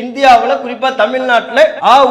இந்தியாவுல குறிப்பா தமிழ்நாட்டுல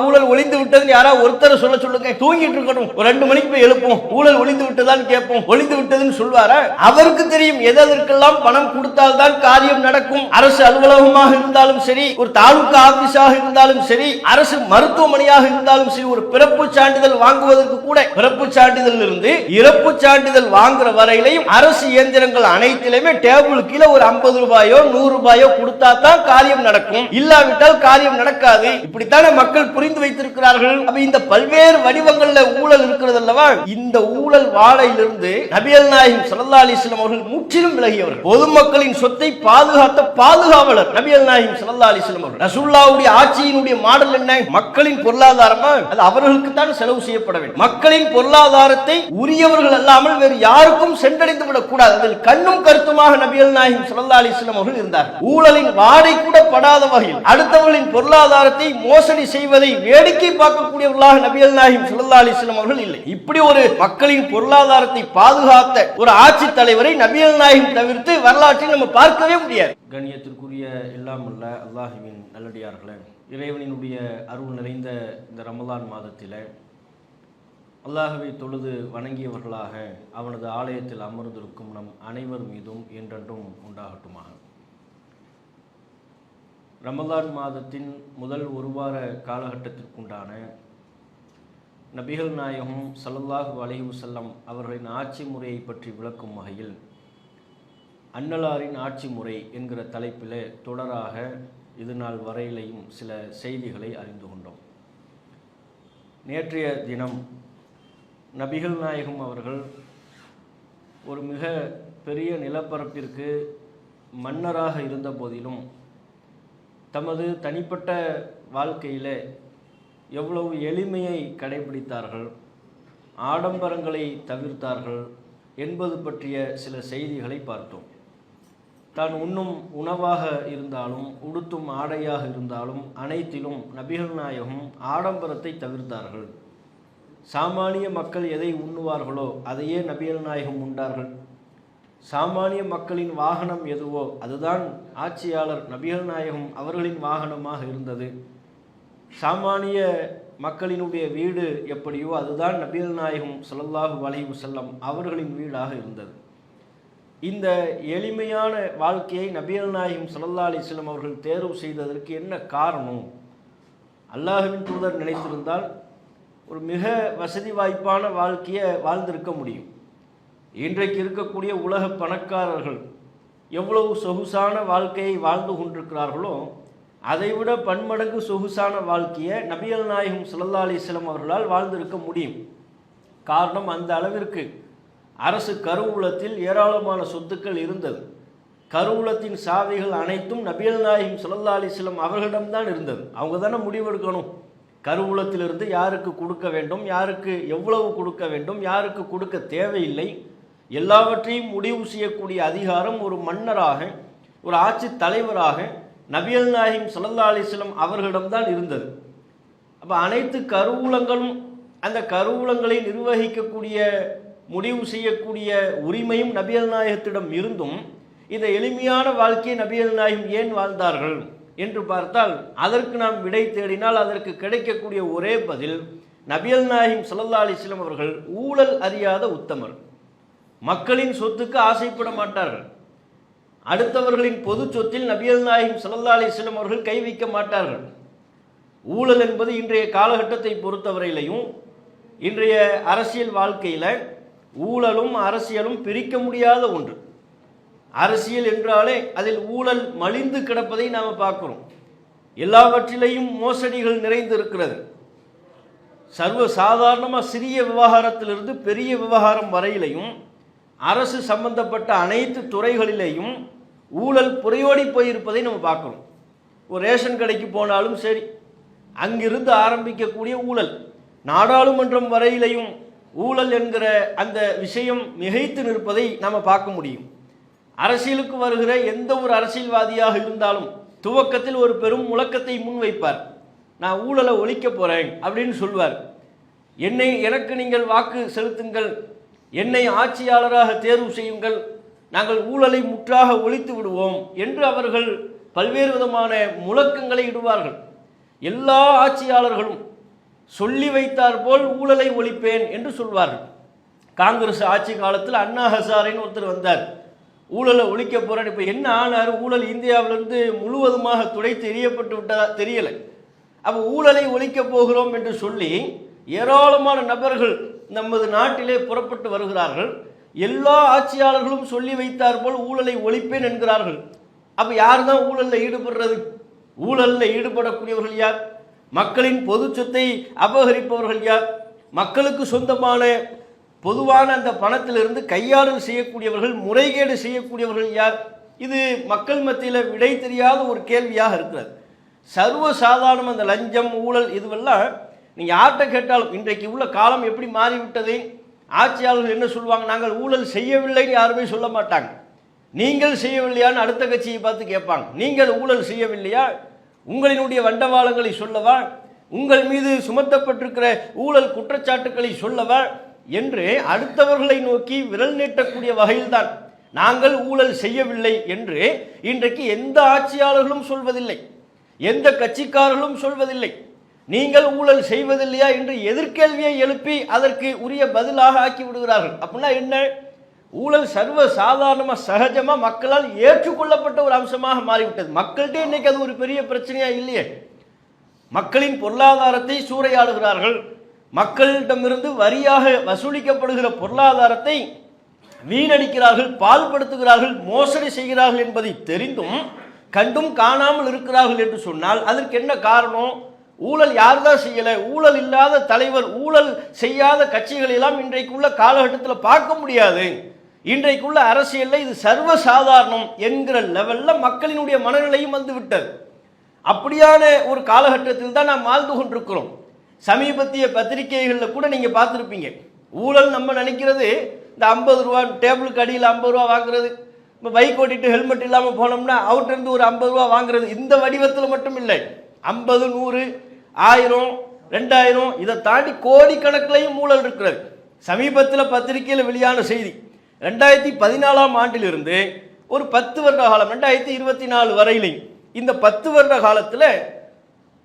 ஊழல் ஒளிந்து விட்டதுன்னு யாராவது ஒருத்தர் சொல்லுங்க. தூங்கிட்டு இருக்கணும், ஒரு 2 மணிக்கு போய் எழுப்போம், ஊழல் ஒளிந்து விட்டதான்னு கேட்போம். ஒளிந்து விட்டதுன்னு சொல்வாரா? அவருக்கு தெரியும் எதற்கெல்லாம் பணம் கொடுத்தால்தான் காரியம் நடக்கும். அரசு அலுவலகமாக இருந்தாலும் சரி, ஒரு தாலுகா ஆபீஸாக இருந்தாலும் சரி, அரசு மருத்துவமனையாக இருந்தாலும் சரி, ஒரு பிறப்பு சான்றிதழ் வாங்குவதற்கு கூட பிறப்பு சான்றிதழ் இருந்து இறப்பு சான்றிதழ் வாங்குற வரையிலையும் அரசு இயந்திரங்கள் அனைத்திலுமே டேபிள் கீழே ஒரு 50 ரூபாயோ 100 ரூபாயோ கொடுத்தா தான் காரியம் நடக்கும். இல்லாவிட்டால் காரியம் நடக்காது. இப்படித்தானே மக்கள் புரிந்து வைத்திருக்கிறார்கள். அப்ப இந்த பல்வேறு வடிவங்கள்ல ஊழல் இருக்கிறது அல்லவா? இந்த ஊழல் வாடையிலிருந்து நபிகள் நாயகம் ஸல்லல்லாஹு அலைஹி வஸல்லம் அவர்கள் முற்றிலும் விலகியவர்கள். பொதுமக்களின் சொத்தை பாதுகாத்த பாதுகாவலர் நபிகள் நாயகம் ஸல்லல்லாஹு அலைஹி வஸல்லம் அவர்கள். ரசூலுல்லாஹ்வுடைய ஆட்சியினுடைய மாடல் என்ன? மக்களின் பொருளாதாரமா? அது அவர்களுக்கு தான் செலவு செய்யப்பட வேண்டும். மக்களின் பொருளாதாரத்தை உரியவர்கள் அல்லாமல் வேறு யாருக்கும் சென்றடைந்து விடக் கூடாது. அதில் கண்ணும் கருத்துமாக நபிகள் நாயகம் ஸல்லல்லாஹு அலைஹி வஸல்லம் அவர்கள் இருந்தார். ஊழலின் வாடை கூட படாத வகையில் அடுத்தவர்களின் பொருளாதாரத்தை மோசடி செய்வதை வேடிக்கை பார்க்கக்கூடியவர்களாக நபிகள் நாயகம் ஸல்லல்லாஹு அலைஹி வஸல்லம் அவர்கள் இல்லை. இப்படி ஒரு மக்களின் பொருளாதாரத்தை பாதுகாத்த ஒரு ஆட்சி தலைவரை நபிகள் நாயகம் தவிர்த்து வரலாற்றில் நம்ம பார்க்கவே முடியாது. கண்ணியத்திற்குரிய எல்லாம் அல்ல அல்லாஹ்வின் நல்லடியார்களே, இறைவனினுடைய அருள் நிறைந்த இந்த ரமலான் மாதத்திலே அல்லாஹ்வை தொழுது வணங்கியவர்களாக அவனது ஆலயத்தில் அமர்ந்திருக்கும் நம் அனைவர் மீதும் என்றென்றும் உண்டாகட்டுமாக. ரமலான் மாதத்தின் முதல் ஒரு வார காலகட்டத்திற்குண்டான நபிகள் நாயகம் ஸல்லல்லாஹு அலைஹி வஸல்லம் அவர்களின் ஆட்சி முறையை பற்றி விளக்கும் வகையில் அன்னலாரின் ஆட்சி முறை என்கிற தலைப்பில் தொடராக இது நாள் வரையிலையும் சில செய்திகளை அறிந்து கொண்டோம். நேற்றைய தினம் நபிகள் நாயகம் அவர்கள் ஒரு மிக பெரிய நிலப்பரப்பிற்கு மன்னராக இருந்த போதிலும் தமது தனிப்பட்ட வாழ்க்கையில் எவ்வளவு எளிமையை கடைபிடித்தார்கள், ஆடம்பரங்களை தவிர்த்தார்கள் என்பது பற்றிய சில செய்திகளை பார்த்தோம். தான் உண்ணும் உணவாக இருந்தாலும் உடுத்தும் ஆடையாக இருந்தாலும் அனைத்திலும் நபிகள் நாயகம் ஆடம்பரத்தை தவிர்த்தார்கள். சாமானிய மக்கள் எதை உண்ணுவார்களோ அதையே நபிகள் நாயகம் உண்டார்கள். சாமானிய மக்களின் வாகனம் எதுவோ அதுதான் ஆட்சியாளர் நபிகள் நாயகம் அவர்களின் வாகனமாக இருந்தது. சாமானிய மக்களினுடைய வீடு எப்படியோ அதுதான் நபிகள் நாயகம் ஸல்லல்லாஹு அலைஹி வஸல்லம் அவர்களின் வீடாக இருந்தது. இந்த எளிமையான வாழ்க்கையை நபிகள் நாயகம் ஸல்லல்லாஹு அலைஹி வஸல்லம் அவர்கள் தேர்வு செய்ததற்கு என்ன காரணம்? அல்லாஹ்வின் தூதர் நினைத்திருந்தால் ஒரு மிக வசதி வாய்ப்பான வாழ்க்கையை வாழ்ந்திருக்க முடியும். இன்றைக்கு இருக்கக்கூடிய உலக பணக்காரர்கள் எவ்வளவு சொகுசான வாழ்க்கையை வாழ்ந்து கொண்டிருக்கிறார்களோ அதைவிட பன்மடங்கு சொகுசான வாழ்க்கையை நபிகள் நாயகம் ஸல்லல்லாஹு அலைஹி வஸல்லம் அவர்களால் வாழ்ந்திருக்க முடியும். காரணம், அந்த அளவிற்கு அரசு கருவூலத்தில் ஏராளமான சொத்துக்கள் இருந்தது. கருவூலத்தின் சாவிகள் அனைத்தும் நபிகள் நாயகம் ஸல்லல்லாஹு அலைஹி வஸல்லம் அவர்களிடம்தான் இருந்தது. அவங்க தானே முடிவெடுக்கணும். கருவூலத்திலிருந்து யாருக்கு கொடுக்க வேண்டும், யாருக்கு எவ்வளவு கொடுக்க வேண்டும், யாருக்கு கொடுக்க தேவையில்லை, எல்லாவற்றையும் முடிவு செய்யக்கூடிய அதிகாரம் ஒரு மன்னராக, ஒரு ஆட்சி தலைவராக நபிகள் நாயகம் ஸல்லல்லாஹு அலைஹி வஸல்லம் அவர்களிடம்தான் இருந்தது. அப்போ அனைத்து கருவூலங்களும் அந்த கருவூலங்களை நிர்வகிக்கக்கூடிய முடிவு செய்யக்கூடிய உரிமையும் நபிகள் நாயகத்திடம் இருந்தும் இந்த எளிமையான வாழ்க்கையை நபிகள் நாயகம் ஏன் வாழ்ந்தார்கள் என்று பார்த்தால் அதற்கு நாம் விடை தேடினால் அதற்கு கிடைக்கக்கூடிய ஒரே பதில், நபிகள் நாயகம் ஸல்லல்லாஹு அலைஹி வஸல்லம் அவர்கள் ஊழல் அறியாத உத்தமர். மக்களின் சொத்துக்கு ஆசைப்பட மாட்டார்கள். அடுத்தவர்களின் பொது சொத்தில் நபிகள் நாயகம் ஸல்லல்லாஹு அலைஹி வஸல்லம் அவர்கள் கை வைக்க மாட்டார்கள். ஊழல் என்பது இன்றைய காலகட்டத்தை பொறுத்தவரையிலையும் இன்றைய அரசியல் வாழ்க்கையில் ஊழலும் அரசியலும் பிரிக்க முடியாத ஒன்று. அரசியல் என்றாலே அதில் ஊழல் மலிந்து கிடப்பதை நாம் பார்க்கிறோம். எல்லாவற்றிலையும் மோசடிகள் நிறைந்து இருக்கிறது. சர்வ சாதாரணமாக சிறிய விவகாரத்திலிருந்து பெரிய விவகாரம் வரையிலையும் அரசு சம்பந்தப்பட்ட அனைத்து துறைகளிலேயும் ஊழல் புரையோடி போயிருப்பதை நம்ம பார்க்குறோம். ஒரு ரேஷன் கடைக்கு போனாலும் சரி, அங்கிருந்து ஆரம்பிக்கக்கூடிய ஊழல், நாடாளுமன்றம் வரையிலையும் ஊழல் என்கிற அந்த விஷயம் மிகைத்து நிற்பதை நாம் பார்க்க முடியும். அரசியலுக்கு வருகிற எந்த ஒரு அரசியல்வாதியாக இருந்தாலும் துவக்கத்தில் ஒரு பெரும் முழக்கத்தை முன்வைப்பார். நான் ஊழலை ஒழிக்க போகிறேன் அப்படின்னு சொல்வார். எனக்கு நீங்கள் வாக்கு செலுத்துங்கள், என்னை ஆட்சியாளராக தேர்வு செய்யுங்கள், நாங்கள் ஊழலை முற்றாக ஒழித்து விடுவோம் என்று அவர்கள் பல்வேறு விதமான முழக்கங்களை இடுவார்கள். எல்லா ஆட்சியாளர்களும் சொல்லி வைத்தார் போல் ஊழலை ஒழிப்பேன் என்று சொல்வார்கள். காங்கிரஸ் ஆட்சி காலத்தில் அண்ணா ஹசாரேன்னு ஒருத்தர் வந்தார், ஊழலை ஒழிக்க போறார். இப்போ என்ன ஆனார்? ஊழல் இந்தியாவிலிருந்து முழுவதுமாக துடைத்து எறியப்பட்டு விட்டதா தெரியலை. அப்போ ஊழலை ஒழிக்க போகிறோம் என்று சொல்லி ஏராளமான நபர்கள் நமது நாட்டிலே புறப்பட்டு வருகிறார்கள். எல்லா ஆட்சியாளர்களும் சொல்லி வைத்தார் போல் ஊழலை ஒழிப்பேன் என்கிறார்கள். அப்போ யார் தான் ஊழலில் ஈடுபடுறது? ஊழலில் ஈடுபடக்கூடியவர்கள் யார்? மக்களின் பொது சொத்தை அபகரிப்பவர்கள் யார்? மக்களுக்கு சொந்தமான பொதுவான அந்த பணத்திலிருந்து கையாடல் செய்யக்கூடியவர்கள், முறைகேடு செய்யக்கூடியவர்கள் யார்? இது மக்கள் மத்தியில் விடை தெரியாத ஒரு கேள்வியாக இருக்கிறது. சர்வசாதாரணம் அந்த லஞ்சம், ஊழல் இதுவெல்லாம் நீங்கள் யார்கிட்ட கேட்டாலும் இன்றைக்கு உள்ள காலம் எப்படி மாறிவிட்டது? ஆட்சியாளர்கள் என்ன சொல்லுவாங்க? நாங்கள் ஊழல் செய்யவில்லைன்னு யாருமே சொல்ல மாட்டாங்க. நீங்கள் செய்யவில்லையான்னு அடுத்த கட்சியை பார்த்து கேட்பாங்க. நீங்கள் ஊழல் செய்யவில்லையா? உங்களினுடைய வண்டவாளங்களை சொல்லவா? உங்கள் மீது சுமத்தப்பட்டிருக்கிற ஊழல் குற்றச்சாட்டுக்களை சொல்லவா என்று அடுத்தவர்களை நோக்கி விரல் நீட்டக்கூடிய வகையில்தான் நாங்கள் ஊழல் செய்யவில்லை என்று இன்றைக்கு எந்த ஆட்சியாளர்களும் சொல்வதில்லை, எந்த கட்சிக்காரர்களும் சொல்வதில்லை. நீங்கள் ஊழல் செய்வதில்லையா என்று எதிர்கேள்வியை எழுப்பி அதற்கு உரிய பதிலாக ஆக்கி விடுகிறார்கள். அப்படின்னா என்ன? ஊழல் சர்வ சாதாரணமாக சகஜமாக மக்களால் ஏற்றுக்கொள்ளப்பட்ட ஒரு அம்சமாக மாறிவிட்டது. மக்கள்கிட்ட இன்னைக்கு அது ஒரு பெரிய பிரச்சனையா இல்லையே. மக்களின் பொருளாதாரத்தை சூறையாடுகிறார்கள். மக்களிடமிருந்து வரியாக வசூலிக்கப்படுகிற பொருளாதாரத்தை வீணடிக்கிறார்கள், பால்படுத்துகிறார்கள், மோசடி செய்கிறார்கள் என்பதை தெரிந்தும் கண்டும் காணாமல் இருக்கிறார்கள் என்று சொன்னால் அதற்கு என்ன காரணம்? ஊழல் யார்தான் செய்யலை? ஊழல் இல்லாத தலைவர், ஊழல் செய்யாத கட்சிகளெல்லாம் இன்றைக்குள்ள காலகட்டத்தில் பார்க்க முடியாது. இன்றைக்குள்ள அரசியலில் இது சர்வசாதாரணம் என்கிற லெவலில் மக்களினுடைய மனநிலையும் வந்து விட்டது. அப்படியான ஒரு காலகட்டத்தில் தான் நாம் வாழ்ந்து கொண்டிருக்கிறோம். சமீபத்திய பத்திரிகைகளில் கூட நீங்கள் பார்த்துருப்பீங்க, ஊழல் நம்ம நினைக்கிறது இந்த 50 ரூபா டேபிளுக்கு அடியில் 50 ரூபா வாங்குறது, இப்போ பைக் ஓட்டிட்டு ஹெல்மெட் இல்லாமல் போனோம்னா அவர்கிட்ட ஒரு 50 ரூபா வாங்குறது, இந்த வடிவத்தில் மட்டும் இல்லை, 50, 100, 1000, 2000 இதை தாண்டி கோடிக்கணக்கிலையும் ஊழல் இருக்கிறது. சமீபத்தில் பத்திரிகையில் வெளியான செய்தி, 2014ஆம் ஆண்டிலிருந்து ஒரு 10 வருட காலம் 2024 வரையிலும் இந்த 10 வருட காலத்தில்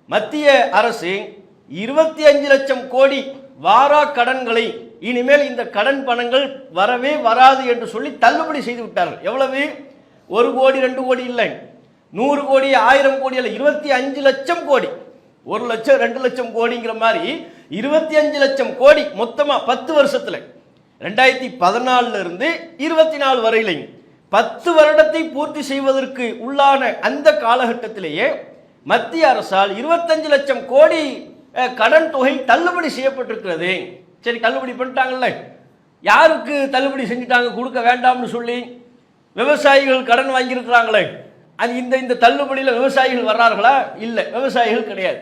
மத்திய அரசு 25 லட்சம் கோடி வாரா கடன்களை இனிமேல் இந்த கடன் பணங்கள் வரவே வராது என்று சொல்லி தள்ளுபடி செய்து விட்டார்கள். எவ்வளவு? 1 கோடி 2 கோடி இல்லை, 100 கோடி 1000 கோடி இல்லை, 25 லட்சம் கோடி. 1 லட்சம் 2 லட்சம் கோடிங்கிற மாதிரி 25 லட்சம் கோடி மொத்தமாக 10 வருஷத்தில் 2014 இருந்து 24 வரையிலையும் 10 வருடத்தை பூர்த்தி செய்வதற்கு உள்ளான அந்த காலகட்டத்திலேயே மத்திய அரசால் 25 லட்சம் கோடி கடன் தொகை தள்ளுபடி செய்யப்பட்டிருக்கிறது. சரி, தள்ளுபடி பண்ணிட்டாங்கல்ல, யாருக்கு தள்ளுபடி செஞ்சுட்டாங்க? கொடுக்க வேண்டாம்னு சொல்லி விவசாயிகள் கடன் வாங்கியிருக்கிறாங்களே, அது இந்த தள்ளுபடியில் விவசாயிகள் வர்றார்களா? இல்லை, விவசாயிகள் கிடையாது.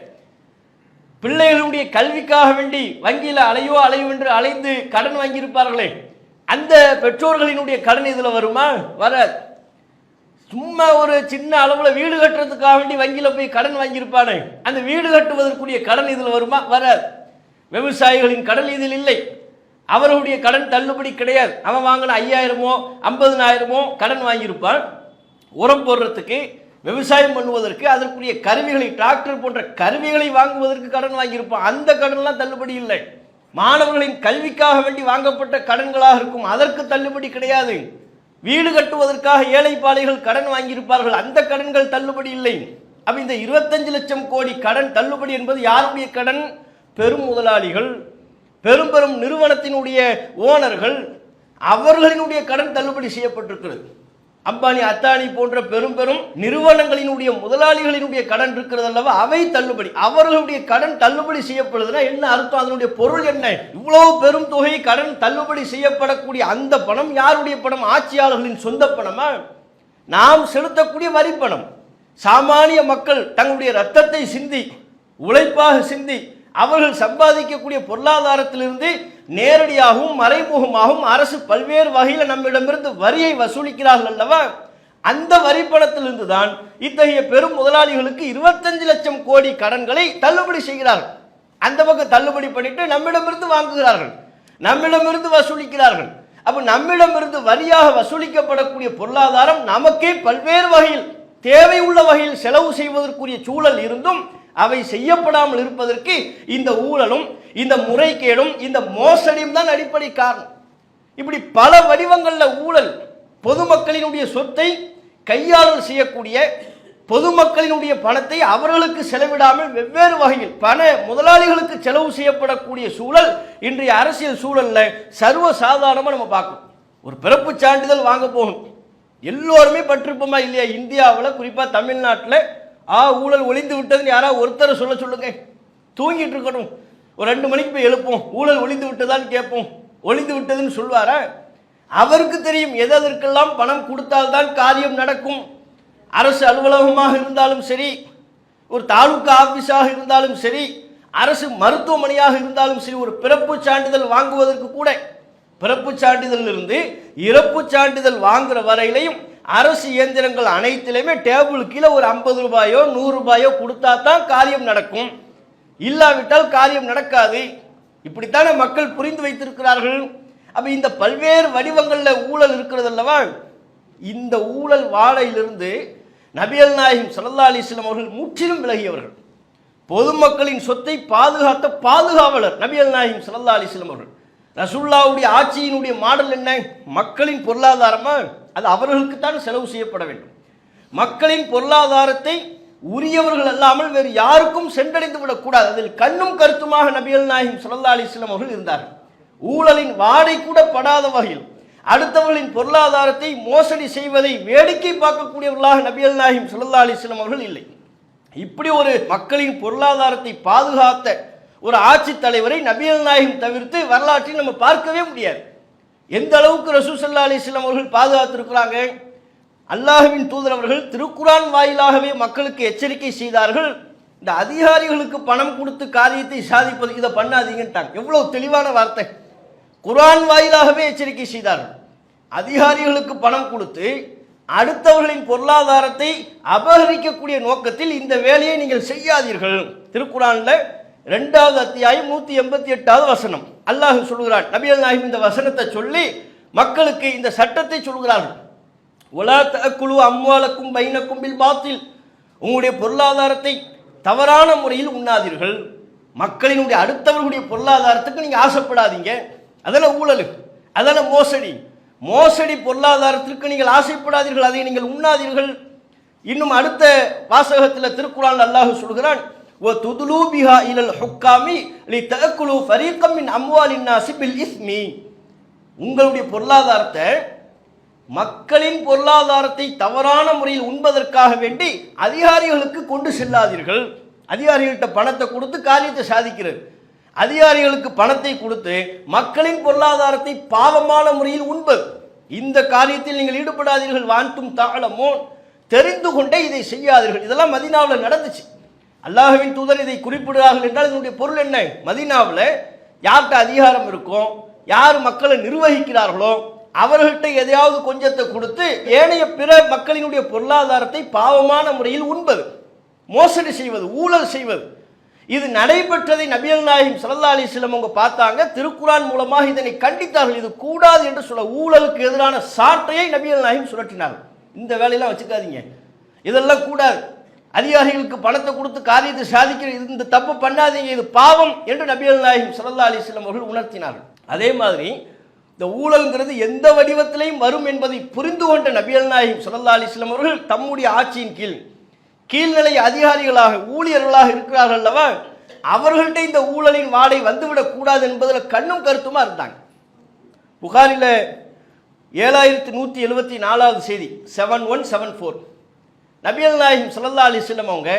பிள்ளைகளுடைய கல்விக்காக வேண்டி வங்கியில் அலைவென்று அலைந்து கடன் வாங்கியிருப்பார்களே, அந்த பெற்றோர்களினுடைய கடன் இதில் வருமா? வராது. சும்மா ஒரு சின்ன அளவில் வீடு கட்டுறதுக்காக வேண்டி வங்கியில் போய் கடன் வாங்கியிருப்பானே, அந்த வீடு கட்டுவதற்குரிய கடன் இதில் வருமா? வராது. விவசாயிகளின் கடன் இதில் இல்லை, அவர்களுடைய கடன் தள்ளுபடி கிடையாது. அவன் வாங்கின 5000மோ 50000மோ கடன் வாங்கியிருப்பான். உரம் போடுறதுக்கு, விவசாயம் பண்ணுவதற்கு, அதற்குரிய கருவிகளை, டிராக்டர் போன்ற கருவிகளை வாங்குவதற்கு கடன் வாங்கியிருப்பான். அந்த கடன்லாம் தள்ளுபடி இல்லை. மாணவர்களின் கல்விக்காக வேண்டி வாங்கப்பட்ட கடன்களாக இருக்கும், அதற்கு தள்ளுபடி கிடையாது. வீடு கட்டுவதற்காக ஏழை பாளைகள் கடன் வாங்கியிருப்பார்கள், அந்த கடன்கள் தள்ளுபடி இல்லை. அப்ப இந்த 25 லட்சம் கோடி கடன் தள்ளுபடி என்பது யாருடைய கடன்? பெரும் முதலாளிகள், பெரும் பெரும் நிறுவனத்தினுடைய ஓனர்கள், அவர்களினுடைய கடன் தள்ளுபடி செய்யப்பட்டிருக்கிறது. அம்பானி, அத்தானி போன்ற பெரும் பெரும் நிறுவனங்களினுடைய முதலாளிகளினுடைய கடன் இருக்கிறது அல்லவா, அவை தள்ளுபடி. அவர்களுடைய கடன் தள்ளுபடி செய்யப்படுதுன்னா என்ன அர்த்தம்? அதனுடைய பொருள் என்ன? இவ்வளவு பெரும் தொகை கடன் தள்ளுபடி செய்யப்படக்கூடிய அந்த பணம் யாருடைய பணம்? ஆட்சியாளர்களின் சொந்த பணமா? நாம் செலுத்தக்கூடிய வரி பணம். சாமானிய மக்கள் தங்களுடைய ரத்தத்தை சிந்தி, உழைப்பாக சிந்தி அவர்கள் சம்பாதிக்கக்கூடிய பொருளாதாரத்திலிருந்து நேரடியாகவும் மறைமுகமாகவும் அரசு பல்வேறு வகையில் நம்மிடமிருந்து வரியை வசூலிக்கிறார்கள் அல்லவா, அந்த வரி பணத்திலிருந்து தான் இத்தகைய பெரும் முதலாளிகளுக்கு 25 லட்சம் கோடி கடன்களை தள்ளுபடி செய்கிறார்கள். அந்த பக்கம் தள்ளுபடி பண்ணிட்டு நம்மிடமிருந்து வாங்குகிறார்கள், நம்மிடமிருந்து வசூலிக்கிறார்கள். அப்ப நம்மிடமிருந்து வரியாக வசூலிக்கப்படக்கூடிய பொருளாதாரம் நமக்கே பல்வேறு வகையில் தேவை உள்ள வகையில் செலவு செய்வதற்குரிய சூழல் இருந்தும் அவை செய்யப்படாமல் இருப்பதற்கு இந்த ஊழலும் இந்த முறைகேடும் இந்த மோசடியும் தான் அடிப்படை காரணம். இப்படி பல வடிவங்களில் ஊழல், பொதுமக்களினுடைய சொத்தை கையாளல் செய்யக்கூடிய, பொதுமக்களினுடைய பணத்தை அவர்களுக்கு செலவிடாமல் வெவ்வேறு வகையில் பண முதலாளிகளுக்கு செலவு செய்யப்படக்கூடிய சூழல் இன்றைய அரசியல் சூழல்ல சர்வ சாதாரணமாக நம்ம பார்க்கணும். ஒரு பிறப்பு சான்றிதழ் வாங்க போகணும், எல்லோருமே பற்றிருப்போமா இல்லையா? இந்தியாவில் குறிப்பாக தமிழ்நாட்டில் ஊழல் ஒளிந்து விட்டதுன்னு யாராவது ஒருத்தரை சொல்லுங்க. தூங்கிட்டு இருக்கணும், ஒரு 2 மணிக்கு போய் எழுப்போம், ஊழல் ஒளிந்து விட்டதான்னு கேட்போம். ஒளிந்து விட்டதுன்னு சொல்வாரா? அவருக்கு தெரியும் எதற்கெல்லாம் பணம் கொடுத்தால்தான் காரியம் நடக்கும். அரசு அலுவலகமாக இருந்தாலும் சரி, ஒரு தாலுகா ஆபீஸாக இருந்தாலும் சரி, அரசு மருத்துவமனையாக இருந்தாலும் சரி, ஒரு பிறப்பு சான்றிதழ் வாங்குவதற்கு கூட, பிறப்பு சான்றிதழிலிருந்து இறப்பு சான்றிதழ் வாங்குற வரையிலையும் அரசு இயந்திரங்கள் அனைத்திலுமே டேபிள் கீழே ஒரு 50 ரூபாயோ 100 ரூபாயோ கொடுத்தா தான் காரியம் நடக்கும், இல்லாவிட்டால் காரியம் நடக்காது. இப்படித்தானே மக்கள் புரிந்து வைத்திருக்கிறார்கள். அப்ப இந்த பல்வேறு வடிவங்களில் ஊழல் இருக்கிறது அல்லவா? இந்த ஊழல் வாழையிலிருந்து நபிகள் நாயகம் ஸல்லல்லாஹு அலைஹி வஸல்லம் அவர்கள் முற்றிலும் விலகியவர்கள். பொதுமக்களின் சொத்தை பாதுகாத்த பாதுகாவலர் நபிகள் நாயகம் ஸல்லல்லாஹு அலைஹி வஸல்லம் அவர்கள். ரசூலுல்லாஹ்வுடைய ஆட்சியினுடைய மாடல் என்ன? மக்களின் பொருளாதாரமா? அது அவர்களுக்கு தான் செலவு செய்யப்பட வேண்டும். மக்களின் பொருளாதாரத்தை உரியவர்கள் அல்லாமல் வேறு யாருக்கும் சென்றடைந்து விடக்கூடாது. அதில் கண்ணும் கருத்துமாக நபிகள் நாயகம் ஸல்லல்லாஹு அலைஹி வஸல்லம் அவர்கள் இருந்தார்கள். ஊழலின் வாடை கூட படாத வகையில் அடுத்தவர்களின் பொருளாதாரத்தை மோசடி செய்வதை வேடிக்கை பார்க்கக்கூடியவர்களாக நபிகள் நாயகம் ஸல்லல்லாஹு அலைஹி வஸல்லம் அவர்கள் இல்லை. இப்படி ஒரு மக்களின் பொருளாதாரத்தை பாதுகாத்த ஒரு ஆட்சி தலைவரை நபிகள் நாயகம் தவிர்த்து வரலாற்றில் நம்ம பார்க்கவே முடியாது. எந்த அளவுக்கு ரசூல் ஸல்லல்லாஹு அலைஹி வஸல்லம் அவர்கள் பாதுகாத்திருக்கிறாங்க. அல்லாஹ்வின் தூதர் அவர்கள் திருக்குரான் வாயிலாகவே மக்களுக்கு எச்சரிக்கை செய்தார்கள். இந்த அதிகாரிகளுக்கு பணம் கொடுத்து காரியத்தை சாதிப்பது, இதை பண்ணாதீங்கன்ட்டாங்க. எவ்வளவு தெளிவான வார்த்தை! குர்ஆன் வாயிலாகவே எச்சரிக்கை செய்தார்கள். அதிகாரிகளுக்கு பணம் கொடுத்து அடுத்தவர்களின் பொருளாதாரத்தை அபகரிக்கக்கூடிய நோக்கத்தில் இந்த வேலையை நீங்கள் செய்யாதீர்கள். திருக்குரான்ல 2வது அத்தியாயம் 188வது வசனம் அல்லாஹ் சொல்கிறான். நபிகள் நாயகம் இந்த வசனத்தை சொல்லி மக்களுக்கு இந்த சட்டத்தை சொல்கிறார்கள். வலா தஅக்குலு அம்வாலக்கும் பைனக்கும் பில் பாத்தில், உங்களுடைய பொருளாதாரத்தை தவறான முறையில் உண்ணாதீர்கள். மக்களினுடைய அடுத்தவர்களுடைய பொருளாதாரத்துக்கு நீங்க ஆசைப்படாதீங்க. அதெல்லாம் ஊழல், அதெல்லாம் மோசடி பொருளாதாரத்திற்கு நீங்கள் ஆசைப்படாதீர்கள், அதை நீங்கள் உண்ணாதீர்கள். இன்னும் அடுத்த வாசகத்தில் திருக்குர்ஆன் அல்லாஹ் சொல்கிறான், வ துதுலூ பிஹா இலல் ஹுக்காமி லிதஅக்குலு ஃபரீகம் மின் அம்வாலின் நாஸி பில் இஸ்மி, உங்களுடைய பொருளாதாரத்தை மக்களின் பொருளாதாரத்தை தவறான முறையில் உண்பதற்காக வேண்டி அதிகாரிகளுக்கு கொண்டு செல்லாதீர்கள். அதிகாரிகள்கிட்ட பணத்தை கொடுத்து காரியத்தை சாதிக்கிறது, அதிகாரிகளுக்கு பணத்தை கொடுத்து மக்களின் பொருளாதாரத்தை பாவமான முறையில் உண்பது, இந்த காரியத்தில் நீங்கள் ஈடுபடாதீர்கள். வான்தும் தஅலமூன், தெரிந்து கொண்டே இதை செய்யாதீர்கள். இதெல்லாம் மதீனாவில் நடந்துச்சு. அல்லாஹ்வின் தூதர் இதை குறிப்பிடுகிறார்கள் என்றால் இதனுடைய பொருள் என்ன? மதீனாவில் யார்கிட்ட அதிகாரம் இருக்கோ, யார் மக்களை நிர்வகிக்கிறார்களோ அவர்கள்ட்ட எதையாவது கொஞ்சத்தை கொடுத்து ஏனைய பிற மக்களினுடைய பொருளாதாரத்தை பாவமான முறையில் உண்பது, மோசடி செய்வது, ஊழல் செய்வது, இது நடைபெற்றதை நபிகள் நாயகம் ஸல்லல்லாஹு அலைஹி வஸல்லம் அவங்க பார்த்தாங்க. திருக்குர்ஆன் மூலமாக இதனை கண்டித்தார்கள். இது கூடாது என்று சொல்ல ஊழலுக்கு எதிரான சாட்டையை நபிகள் நாயகம் சுரட்டினார்கள். இந்த வேலையெல்லாம் வச்சுக்காதீங்க, இதெல்லாம் கூடாது, அதிகாரிகளுக்கு பணத்தை கொடுத்து காரியத்தை சாதிக்கிற இந்த தப்பு பண்ணாதீங்க, இது பாவம் என்று நபிகள் நாயகம் ஸல்லல்லாஹு அலைஹி வஸல்லம் அவர்கள் உணர்த்தினார்கள். அதே மாதிரி இந்த ஊழல்ங்கிறது எந்த வடிவத்திலையும் வரும் என்பதை புரிந்து கொண்ட நபிகள் நாயகம் ஸல்லல்லாஹு அலைஹி வஸல்லம் அவர்கள் தம்முடைய ஆட்சியின் கீழ்நிலை அதிகாரிகளாக ஊழியர்களாக இருக்கிறார்கள் அல்லவா, அவர்கள்ட்ட இந்த ஊழலின் வாடை வந்துவிடக் கூடாது என்பதில் கண்ணும் கருத்துமா இருந்தாங்க. புகாரில 7174வது செய்தி 7174, நபிகள் நாயகம் ஸல்லல்லாஹு அலைஹி வஸல்லம் அவங்க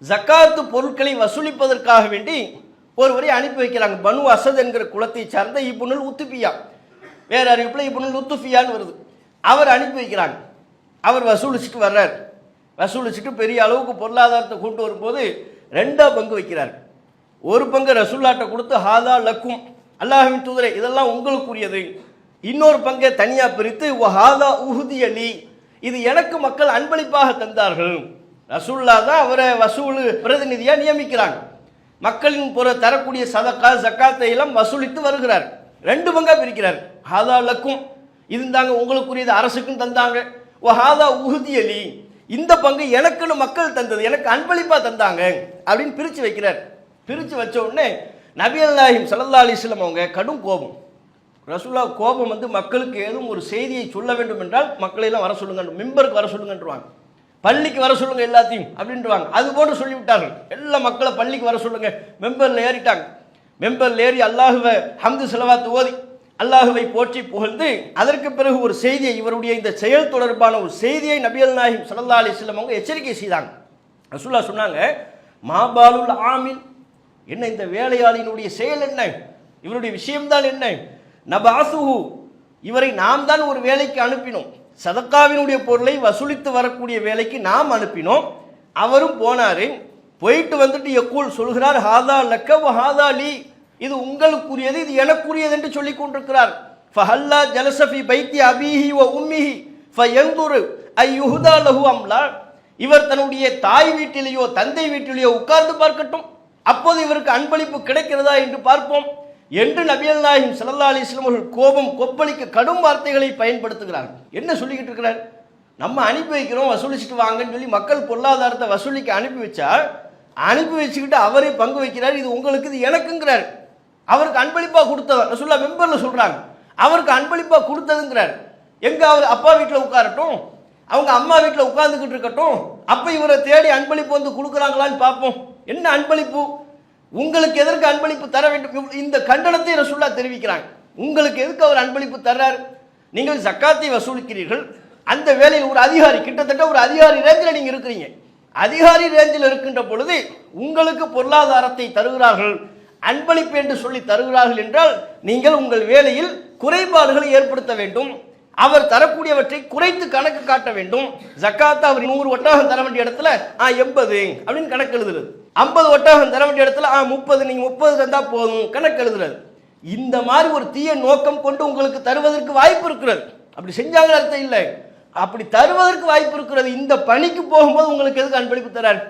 ஜக்காத்து பொருட்களை வசூலிப்பதற்காக வேண்டி ஒருவரை அனுப்பி வைக்கிறாங்க. பனு அசத் என்கிற குலத்தை சார்ந்த இப்னுல் உத்துபியா, வேற அறிவிப்பில் இப்னுல் உத்துபியான்னு வருது. அவர் அனுப்பி வைக்கிறாங்க. அவர் வசூலிச்சுட்டு வர்றார். வசூலிச்சுட்டு பெரிய அளவுக்கு பொருளாதாரத்தை கொண்டு வரும்போது 2ஆ பங்கு வைக்கிறார். ஒரு பங்கு ரசூல்லாட்ட கொடுத்து ஹாதா லக்கும், அல்லாஹ்வின் தூதரே இதெல்லாம் உங்களுக்குரியது. இன்னொரு பங்கை தனியாக பிரித்து ஹாதா உஹுதி அலி, இது எனக்கு மக்கள் அன்பளிப்பாக தந்தார்கள். ரசூல்லா தான் அவரை வசூல் பிரதிநிதியாக நியமிக்கிறாங்க. மக்களின் தரக்கூடிய சதக்கா ஜக்காத்தை எல்லாம் வசூலித்து வருகிறார். 2 பங்கா பிரிக்கிறார். ஹாதா லக்கும், இது தாங்க உங்களுக்குரியது, அரசுக்கும் தந்தாங்க. ஓ ஹாதா உஹுதி அலி, இந்த பங்கு எனக்குன்னு மக்கள் தந்தது, எனக்கு அன்பளிப்பாக தந்தாங்க அப்படின்னு பிரித்து வைக்கிறார். பிரித்து வச்ச உடனே நபிகள் நாயகம் ஸல்லல்லாஹு அலைஹி வஸல்லம் அவங்க கடும் கோபம். ரசூலுல்லாஹ் கோபம் வந்து மக்களுக்கு ஏதும் ஒரு செய்தியை சொல்ல வேண்டும் என்றால் மக்களையெல்லாம் வர சொல்லுங்க, மிம்பருக்கு வர சொல்லுங்கன்றுவாங்க, பள்ளிக்கு வர சொல்லுங்க எல்லாத்தையும் அப்படின்ட்டுவாங்க. அது போன்று சொல்லிவிட்டார்கள். எல்லா மக்களை பள்ளிக்கு வர சொல்லுங்க. மெம்பரில் ஏறிட்டாங்க. மெம்பரில் ஏறி அல்லாஹுவை ஹம்து ஸலவாத் ஓதி அல்லாஹுவை போற்றி புகழ்ந்து அதற்கு பிறகு ஒரு செய்தியை, இவருடைய இந்த செயல் தொடர்பான ஒரு செய்தியை நபிகள் நாயகம் ஸல்லல்லாஹு அலைஹி வஸல்லம் அவங்க எச்சரிக்கை செய்தாங்க. ரசூலுல்லாஹ் சொன்னாங்க, மாபாலுல் ஆமில், என்ன இந்த வேலையாளினுடைய செயல் என்ன, இவருடைய விஷயம்தான் என்ன, நபாசுஹு, இவரை நாம் தான் ஒரு வேலைக்கு அனுப்பினோம், சதக்காவினுடைய பொருளை வசூலித்து வரக்கூடிய வேலைக்கு நாம் அனுப்பினோம், அவரும் போனாரு, போயிட்டு வந்துட்டு யக்கூல் சொல்கிறார், ஹாதா லக்க வ ஹாதா லீ, இது உங்களுக்குரியது இது எனக்குரியது என்று சொல்லிக் கொண்டிருக்கிறார். ஃபஹல்லா ஜலசஃபி பைத்தி அபீஹி வ உம்மிஹி ஃபயன்துரு ஐயுஹ்தா லஹு அம்லா, இவர் தன்னுடைய தாய் வீட்டிலேயோ தந்தை வீட்டிலேயோ உட்கார்ந்து பார்க்கட்டும், அப்போது இவருக்கு அன்பளிப்பு கிடைக்கிறதா என்று பார்ப்போம் என்று நபிகள் நாயகம் ஸல்லல்லாஹு அலைஹி வஸல்லம் அவர்கள் கோபம் கொப்பளிக்க கடும் வார்த்தைகளை பயன்படுத்துகிறார்கள். என்ன சொல்லிக்கிட்டு இருக்கிறார், நம்ம அனுப்பி வைக்கிறோம் வசூலிச்சுட்டு வாங்கன்னு சொல்லி மக்கள் பொருளாதாரத்தை வசூலிக்க அனுப்பி வச்சா, அனுப்பி வச்சுக்கிட்டு அவரே பங்கு வைக்கிறார், இது உங்களுக்கு இது எனக்குங்கிறார். அவருக்கு அன்பளிப்பாக கொடுத்தவர் ரசூலுல்லாஹ் மெம்பரில் சொல்கிறாங்க, அவருக்கு அன்பளிப்பாக கொடுத்ததுங்கிறார். எங்கே அவர் அப்பா வீட்டில் உட்காரட்டும், அவங்க அம்மா வீட்டில் உட்கார்ந்துக்கிட்டு இருக்கட்டும், அப்போ இவரை தேடி அன்பளிப்பு வந்து கொடுக்குறாங்களான்னு பார்ப்போம். என்ன அன்பளிப்பு, உங்களுக்கு எதற்கு அன்பளிப்பு தர வேண்டும், இந்த கண்டனத்தை ரசூலுல்லாஹ் தெரிவிக்கிறாங்க. உங்களுக்கு எதுக்கு அவர் அன்பளிப்பு தர்றார், நீங்கள் ஜக்காத்தை வசூலிக்கிறீர்கள், அந்த வேலையில் ஒரு அதிகாரி, கிட்டத்தட்ட ஒரு அதிகாரி ரேஞ்சில் நீங்கள் இருக்கிறீங்க, அதிகாரி ரேஞ்சில் இருக்கின்ற பொழுது உங்களுக்கு பொருளாதாரத்தை தருகிறார்கள், அன்பளிப்பு என்று சொல்லி தருகிறார்கள் என்றால் நீங்கள் உங்கள் வேலையில் குறைபாடுகளை ஏற்படுத்த வேண்டும், அவர் தரக்கூடியவற்றை குறைத்து கணக்கு காட்ட வேண்டும். ஜக்காத்தை அவர் 100 ஒட்டகம் தர வேண்டிய இடத்துல 80 அப்படின்னு கணக்கு எழுதுறது, 50 ஒட்டகம் தர வேண்டிய இடத்துல 30, நீங்க 30 தந்தா போதும் கணக்கு எழுதுறது. இந்த மாதிரி ஒரு தீய நோக்கம் கொண்டு உங்களுக்கு தருவதற்கு வாய்ப்பு இருக்கிறது. அப்படி செஞ்சாங்க அர்த்தம் இல்லை, அப்படி தருவதற்கு வாய்ப்பு இருக்கிறது. இந்த பணிக்கு போகும்போது உங்களுக்கு எதுக்கு அன்பளிப்பு தராரு,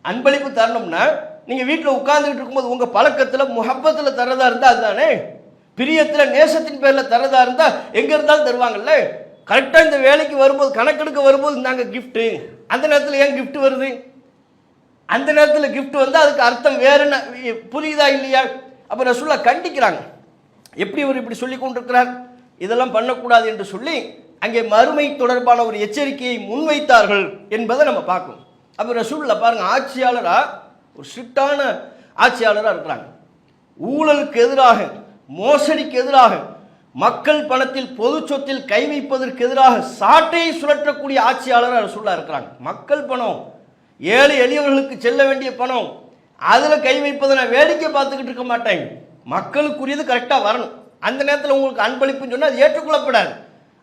அன்பளிப்பு தரணும்னா நீங்க வீட்டில் உட்கார்ந்துட்டு இருக்கும்போது உங்க பழக்கத்தில் முஹப்பத்தில் தரதா இருந்தா அதுதானே, பிரியத்தில் நேசத்தின் பேரில் தரதா இருந்தா எங்க இருந்தாலும் தருவாங்கல்ல. கரெக்டாக இந்த வேலைக்கு வரும்போது கணக்கெடுக்க வரும்போது நாங்கள் கிஃப்ட்டு, அந்த நேரத்தில் ஏன் கிஃப்ட் வருது, அந்த நேரத்தில் கிஃப்ட் வந்து அதுக்கு அர்த்தம் வேறுன்னு புரியுதா இல்லையா. அப்போ ரசூலுல்லாஹ் கண்டிக்கிறாங்க, எப்படி இவர் இப்படி சொல்லி கொண்டிருக்கிறார், இதெல்லாம் பண்ணக்கூடாது என்று சொல்லி அங்கே மறுமை தொடர்பான ஒரு எச்சரிக்கையை முன்வைத்தார்கள் என்பதை நம்ம பார்க்கணும். அப்போ ரசூலுல்லாஹ் பாருங்க, ஆட்சியாளராக ஒரு ஸ்ட்ரிக்டான ஆட்சியாளராக இருக்கிறாங்க, ஊழலுக்கு எதிராக மோசடிக்கு எதிராக மக்கள் பணத்தில் பொது சொத்தில் கை வைப்பதற்கு எதிராக சாட்டையை சுழற்றக்கூடிய ஆட்சியாளராக ரசூலுல்லாஹ் இருக்கிறாங்க. மக்கள் பணம், ஏழை எளியவர்களுக்கு செல்ல வேண்டிய பணம், அதில் கை வைப்பதை நான் வேடிக்கை பார்த்துக்கிட்டு இருக்க மாட்டேன், மக்களுக்குரியது கரெக்டாக வரணும். அந்த நேரத்தில் உங்களுக்கு அன்பளிப்புன்னு சொன்னால் அது ஏற்றுக்கொள்ளப்படாது,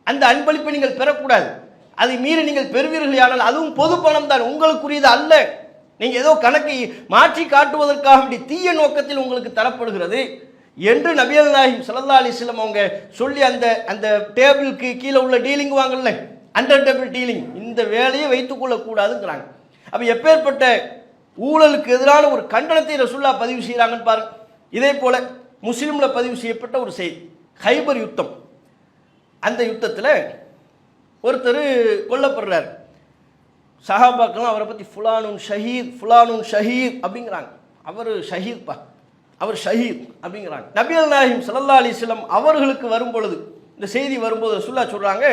அந்த அன்பளிப்பை நீங்கள் பெறக்கூடாது, அதை மீறி நீங்கள் பெறுவீர்கள், ஆனால் அதுவும் பொது பணம் தான், உங்களுக்குரியது அல்ல, நீங்கள் ஏதோ கணக்கை மாற்றி காட்டுவதற்காக வேண்டிய தீய நோக்கத்தில் உங்களுக்கு தரப்படுகிறது என்று நபிகள் நாயகம் ஸல்லல்லாஹு அலைஹி வஸல்லம் அவங்க சொல்லி அந்த அந்த டேபிளுக்கு கீழே உள்ள டீலிங் வாங்கல, அண்டர் டேபிள் டீலிங், இந்த வேலையை வைத்துக் கொள்ளக்கூடாதுங்கிறாங்க. அப்போ எப்பேற்பட்ட ஊழலுக்கு எதிரான ஒரு கண்டனத்தை ரசூலுல்லாஹ் பதிவு செய்கிறாங்கன்னு பாருங்க. இதே போல முஸ்லீமில் பதிவு செய்யப்பட்ட ஒரு செய்தி, ஹைபர் யுத்தம். அந்த யுத்தத்தில் ஒருத்தர் கொல்லப்படுறார். சஹாபாக்கெல்லாம் அவரை பற்றி ஃபுலானுன் ஷஹீத் அப்படிங்கிறாங்க, அவர் ஷஹீத்பா, அவர் ஷஹீத் அப்படிங்கிறாங்க. நபிகள் நாயகம் ஸல்லல்லாஹு அலைஹி வஸல்லம் அவர்களுக்கு வரும்பொழுது இந்த செய்தி வரும்போது ரசூலுல்லாஹ் சொல்கிறாங்க,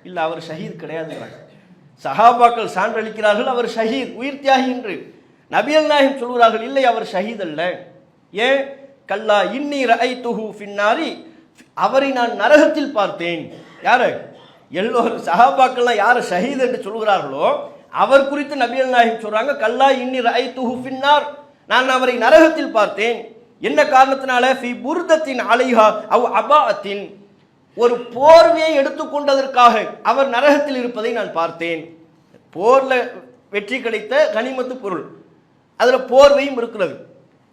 இல்லை அவர் ஷஹீத் கிடையாதுங்கிறாங்க. சஹாபாக்கள் சான்றளிக்கிறார்கள் அவர் ஷஹீத், உயிர் தியாகி என்று. நபிகள் நாயகம் சொல்கிறார்கள், இல்லை அவர் ஷஹீத் அல்ல. ஏன், கல்லா இன்னி ரஐதுஹு ஃபின்னாரி, அவரை நான் நரகத்தில் பார்த்தேன். யாரு, எல்லோரும் சஹாபாக்கள்லாம் யார் ஷஹீத் என்று சொல்கிறார்களோ அவர் குறித்து நபிகள் நாயகம் சொல்றாங்க, கல்லா இன்னி ரஐதுஹு ஃபின்னார், நான் அவரை நரகத்தில் பார்த்தேன். என்ன காரணத்தினால, ஃபி புர்தத்தின் அலைஹா அவ் அபாஅத்தின், ஒரு போர்வையை எடுத்துக்கொண்டதற்காக அவர் நரகத்தில் இருப்பதை நான் பார்த்தேன். போரில் வெற்றி கிடைத்த கனிமத்து பொருள், அதில் போர்வையும் இருக்கிறது.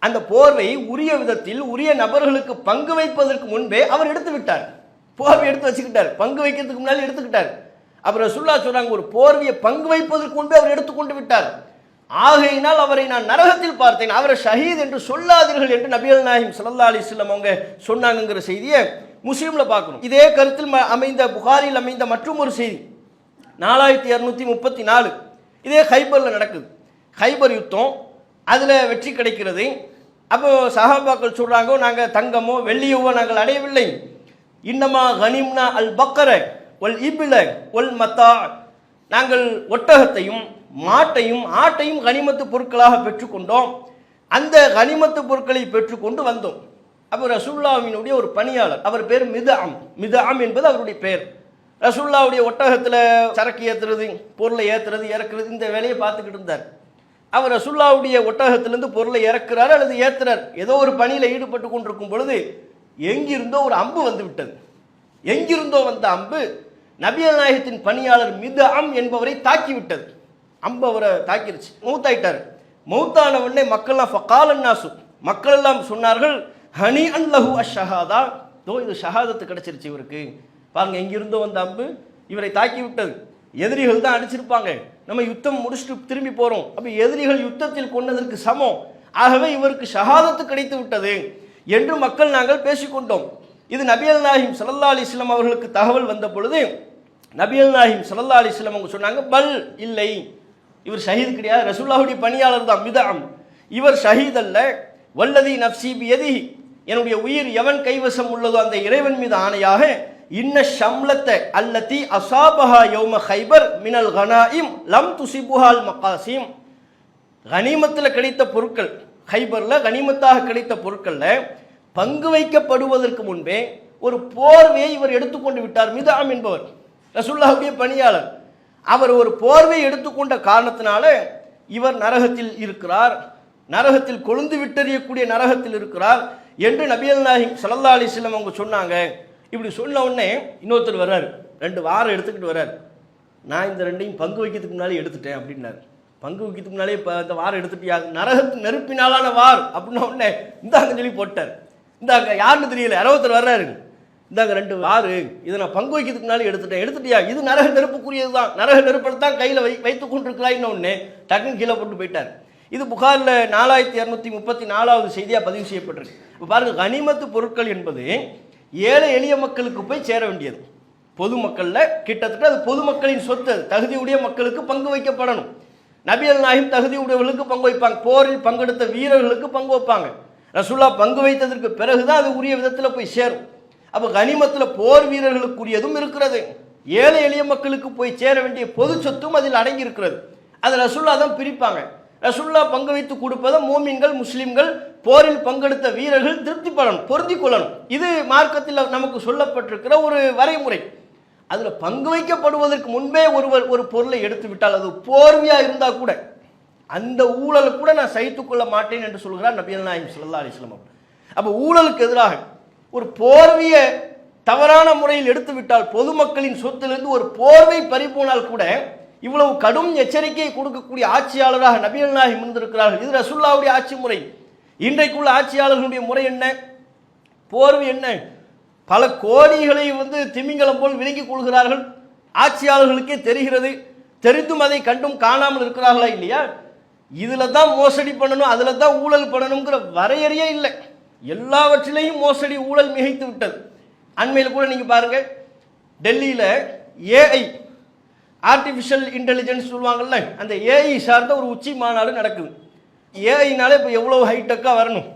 அந்த போர்வையை உரிய விதத்தில் உரிய நபர்களுக்கு பங்கு வைப்பதற்கு முன்பே அவர் எடுத்து விட்டார். போர்வை எடுத்து வச்சுக்கிட்டார், பங்கு வைக்கிறதுக்கு முன்னாடி எடுத்துக்கிட்டார். அப்புறம் ரசூலுல்லாஹ் சொல்றாங்க, ஒரு போர்வையை பங்கு வைப்பதற்கு முன்பே அவர் எடுத்துக்கொண்டு விட்டார். ஆகையினால் அவரை நான் நரகத்தில் பார்த்தேன், அவரை ஷஹீத் என்று சொல்லாதீர்கள் என்று நபிகள் நாயகம் ஸல்லல்லாஹு அலைஹி வஸல்லம் அவங்க சொன்னாங்கங்கிற செய்தியை முஸ்லீம்ல பார்க்கணும். இதே கருத்தில் அமைந்த புகாரில் அமைந்த மற்றும் ஒரு செய்தி, 4234. இதே ஹைபரில் நடக்குது. ஹைபர் யுத்தம், அதில் வெற்றி கிடைக்கிறது. அப்போ சஹாபாக்கள் சொல்கிறாங்க, நாங்கள் தங்கமோ வெள்ளியவோ நாங்கள் அடையவில்லை. இன்னமா கனிம்னா அல் பக்கர ஒல் இபில ஒல் மத்தா, நாங்கள் ஒட்டகத்தையும் மாட்டையும் ஆட்டையும் கனிமத்து பொருட்களாக பெற்றுக்கொண்டோம். அந்த கனிமத்து பொருட்களை பெற்றுக்கொண்டு வந்தோம். அப்போ ரசூலுல்லாஹ்வினுடைய ஒரு பணியாளர், அவர் பேர் மிதஅம். மிதஅம் என்பது அவருடைய பெயர். ரசூலுல்லாஹ்வுடைய ஒட்டகத்தில் சரக்கு ஏற்றுறது, பொருளை ஏற்றுறது இறக்குறது, இந்த வேலையை பார்த்துக்கிட்டு இருந்தார். அவர் ரசூலுல்லாஹ்வுடைய ஒட்டகத்திலிருந்து பொருளை இறக்குறாரு அல்லது ஏற்றுறார். ஏதோ ஒரு பணியில் ஈடுபட்டு கொண்டிருக்கும் பொழுது எங்கிருந்தோ ஒரு அம்பு வந்து விட்டது. எங்கிருந்தோ வந்த அம்பு நபிகள் நாயகத்தின் பணியாளர் மிதஅம் என்பவரை தாக்கிவிட்டது. அம்பு அவரை தாக்கிருச்சு, மௌத்தாயிட்டார். மௌத்தான உடனே மக்கள்லாம் ஃபகாலன் நாசு, மக்கள் எல்லாம் சொன்னார்கள், ஹனி அன் லஹு அஷ்ஷஹாதா, தோ இது ஷஹாதத்து கிடைச்சிருச்சு இவருக்கு. பாருங்க, எங்கிருந்தோ வந்த அம்பு இவரை தாக்கி விட்டது. எதிரிகள் தான் அடிச்சிருப்பாங்க, நம்ம யுத்தம் முடிச்சுட்டு திரும்பி போறோம், அப்ப எதிரிகள் யுத்தத்தில் கொண்டதற்கு சமம், ஆகவே இவருக்கு ஷஹாதத்து கிடைத்து விட்டது என்று மக்கள் நாங்கள் பேசிக்கொண்டோம். இது நபிகள் நாயகம் ஸல்லல்லாஹு அலைஹி வஸல்லம் அவர்களுக்கு தகவல் வந்த பொழுது நபிகள் நாயகம் ஸல்லல்லாஹு அலைஹி வஸல்லம் அவங்க சொன்னாங்க, பல் இல்லை, இவர் ஷஹீத் கிடையாது, ரசூலுல்லாஹ்வுடைய பணியாளர் தான் மிதஅம், இவர் ஷஹீத் அல்ல. வல்லதி நஃப்ஸி பியதிஹி, என்னுடைய உயிர் எவன் கைவசம் உள்ளதோ அந்த இறைவன் மீது ஆணையாக, இன்ன ஷம்லத்த அல்லதி அஸாபஹா யௌம ஹைபர் மினல் கனாயிம் லம் துஸிபுஹால் மகாசிம், கனிமத்தில் கிடைத்த பொருட்கள், ஹைபரில் கனிமத்தாக கிடைத்த பொருட்களில் பங்கு வைக்கப்படுவதற்கு முன்பே ஒரு போர்வையை இவர் எடுத்துக்கொண்டு விட்டார். மிதஅம் என்பவர் ரசூலுல்லாஹ்வுடைய பணியாளர். அவர் ஒரு போர்வை எடுத்துக்கொண்ட காரணத்தினால இவர் நரகத்தில் இருக்கிறார், நரகத்தில் கொழுந்து விட்டறியக்கூடிய நரகத்தில் இருக்கிறார் என்று நபிகள் நாயகம் ஸல்லல்லாஹு அலைஹி வஸல்லம் அவங்க சொன்னாங்க. இப்படி சொன்ன உடனே இன்னொருத்தர் வர்றாரு, 2 வாரம் எடுத்துக்கிட்டு வர்றார். நான் இந்த ரெண்டையும் பங்கு வைக்கிறதுக்கு முன்னாலே எடுத்துட்டேன் அப்படின்னாரு. பங்கு வைக்கிறதுக்கு முன்னாலே இப்போ இந்த வாரம் எடுத்துட்டியா, நரகத்து நெருப்பினாலான வார் அப்படின்ன உடனே இந்தாங்க சொல்லி போட்டார். இந்தாங்க, யாருன்னு தெரியல, 60 வர்றாரு, இந்தாங்க 2 வாரு, இதை நான் பங்கு வைக்கிறதுக்கு முன்னாலே எடுத்துட்டியா, இது நரக நெருப்புக்குரியது தான், நரக நெருப்பை தான் கையில் வைத்து கொண்டிருக்கிறாயின்னு உடனே டக்குன்னு கீழே போட்டு போயிட்டார். இது புகாரில் 4234வது செய்தியாக பதிவு செய்யப்பட்டிருக்கு. இப்போ பாருங்க, கனிமத்து பொருட்கள் என்பது ஏழை எளிய மக்களுக்கு போய் சேர வேண்டியது. பொதுமக்களில் கிட்டத்தட்ட அது பொதுமக்களின் சொத்து, தகுதியுடைய மக்களுக்கு பங்கு வைக்கப்படணும். நபிகள் நாயகம் தகுதியுடையவர்களுக்கு பங்கு வைப்பாங்க, போரில் பங்கெடுத்த வீரர்களுக்கு பங்கு வைப்பாங்க. ரசூலுல்லாஹ் பங்கு வைத்ததற்கு பிறகுதான் அது உரிய விதத்தில் போய் சேரும். அப்போ கனிமத்தில் போர் வீரர்களுக்குரியதும் இருக்கிறது, ஏழை எளிய மக்களுக்கு போய் சேர வேண்டிய பொது சொத்தும் அதில் அடங்கி இருக்கிறது. அது ரசூலுல்லாஹ் தான் பிரிப்பாங்க. ரசூலுல்லாஹ் பங்கு வைத்து கொடுப்பதை மூமின்கள் முஸ்லிம்கள் போரில் பங்கெடுத்த வீரர்கள் திருப்திப்படணும், பொருந்தி கொள்ளணும். இது மார்க்கத்தில் நமக்கு சொல்லப்பட்டிருக்கிற ஒரு வரைமுறை. அதில் பங்கு வைக்கப்படுவதற்கு முன்பே ஒருவர் ஒரு பொருளை எடுத்து விட்டால், அது போர்வையாக இருந்தால் கூட அந்த ஊழலை கூட நான் சகித்துக்கொள்ள மாட்டேன் என்று சொல்கிறார் நபிகள் நாயகம் ஸல்லல்லாஹு அலைஹி வஸல்லம். அப்போ ஊழலுக்கு எதிராக ஒரு போர்வையை தவறான முறையில் எடுத்து விட்டால், பொதுமக்களின் சொத்திலிருந்து ஒரு போர்வை பறிபோனால் கூட இவ்வளவு கடும் எச்சரிக்கையை கொடுக்கக்கூடிய ஆட்சியாளராக நபிகள் நாயகம் இருந்திருக்கிறார்கள். இது ரசூலுல்லாஹ்வுடைய ஆட்சி முறை. இன்றைக்குள்ள ஆட்சியாளர்களுடைய முறை என்ன, போர்வை என்ன, பல கோடிகளை திமிங்கலம் போல் விலங்கிக் கொள்கிறார்கள். ஆட்சியாளர்களுக்கே தெரிகிறது, தெரிந்தும் அதை கண்டும் காணாமல் இருக்கிறார்களா இல்லையா? இதில் தான் மோசடி பண்ணணும், அதில் தான் ஊழல் பண்ணணுங்கிற வரையறையே இல்லை. எல்லாவற்றிலையும் மோசடி ஊழல் மிகைத்து விட்டது. அண்மையில் கூட நீங்கள் பாருங்கள், டெல்லியில் ஏஐ ஆர்டிஃபிஷியல் இன்டெலிஜென்ஸ் சொல்லுவாங்கல்ல, அந்த ஏஐ சார்ந்த ஒரு உச்சி மாநாடு நடக்குது. ஏஐனாலே இப்போ எவ்வளோ ஹைடெக்காக வரணும்.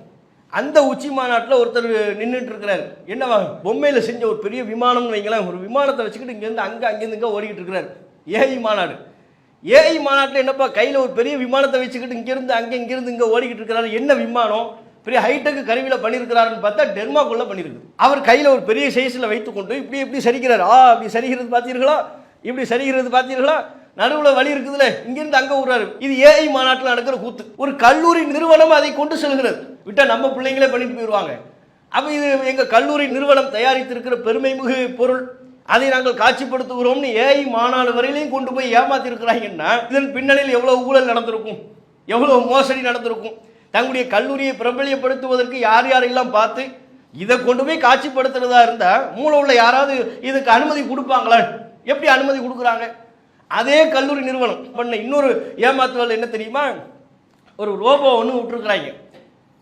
அந்த உச்சி மாநாட்டில் ஒருத்தர் நின்றுட்டு இருக்கிறார். என்னவா, பொம்மையில் செஞ்ச ஒரு பெரிய விமானம்னு வைங்களேன், ஒரு விமானத்தை வச்சுக்கிட்டு இங்கேருந்து அங்கேருந்து இங்கே ஓடிக்கிட்டு இருக்கிறார். ஏஐ மாநாடு. ஏஐ மாநாட்டில் என்னப்பா, கையில் ஒரு பெரிய விமானத்தை வச்சுக்கிட்டு இங்கேருந்து இங்கே ஓடிக்கிட்டு இருக்கிறாரு. என்ன விமானம், பெரிய ஹைடெக் கருவியில் பண்ணியிருக்கிறாருன்னு பார்த்தா டெர்மாக்குள்ள பண்ணியிருக்கு. அவர் கையில் ஒரு பெரிய சைஸில் வைத்துக்கொண்டு இப்படி சரிக்கிறார். அப்படி சரிகிறது பார்த்தீர்களா, இப்படி சரிகிறது பார்த்தீர்களா, நடுவில் வழி இருக்குதுல்ல, இங்கிருந்து அங்கே விடுறாரு. இது ஏஐ மாநாட்டில் நடக்கிற கூத்து. ஒரு கல்லூரி நிறுவனம் அதை கொண்டு செல்கிறது. விட்டால் நம்ம பிள்ளைங்களே பண்ணிட்டு போயிடுவாங்க. அப்போ இது எங்கள் கல்லூரி நிறுவனம் தயாரித்திருக்கிற பெருமை மிகு பொருள், அதை நாங்கள் காட்சிப்படுத்துகிறோம்னு ஏஐ மாநாடு வரையிலையும் கொண்டு போய் ஏமாத்தி இருக்கிறாங்கன்னா, இதன் பின்னணியில் எவ்வளவு ஊழல் நடந்திருக்கும், எவ்வளவு மோசடி நடந்திருக்கும். தங்களுடைய கல்லூரியை பிரபலியப்படுத்துவதற்கு யார் யாரெல்லாம் பார்த்து இதை கொண்டு போய் காட்சிப்படுத்துறதா இருந்தால் மூளை உள்ள யாராவது இதுக்கு அனுமதி கொடுப்பாங்களா? எப்படி அனுமதி கொடுக்குறாங்க? அதே கல்லூரி நிறுவனம் பண்ண இன்னொரு ஏமாத்துவல் என்ன தெரியுமா, ஒரு ரோபோ ஒன்று விட்டுருக்குறாங்க,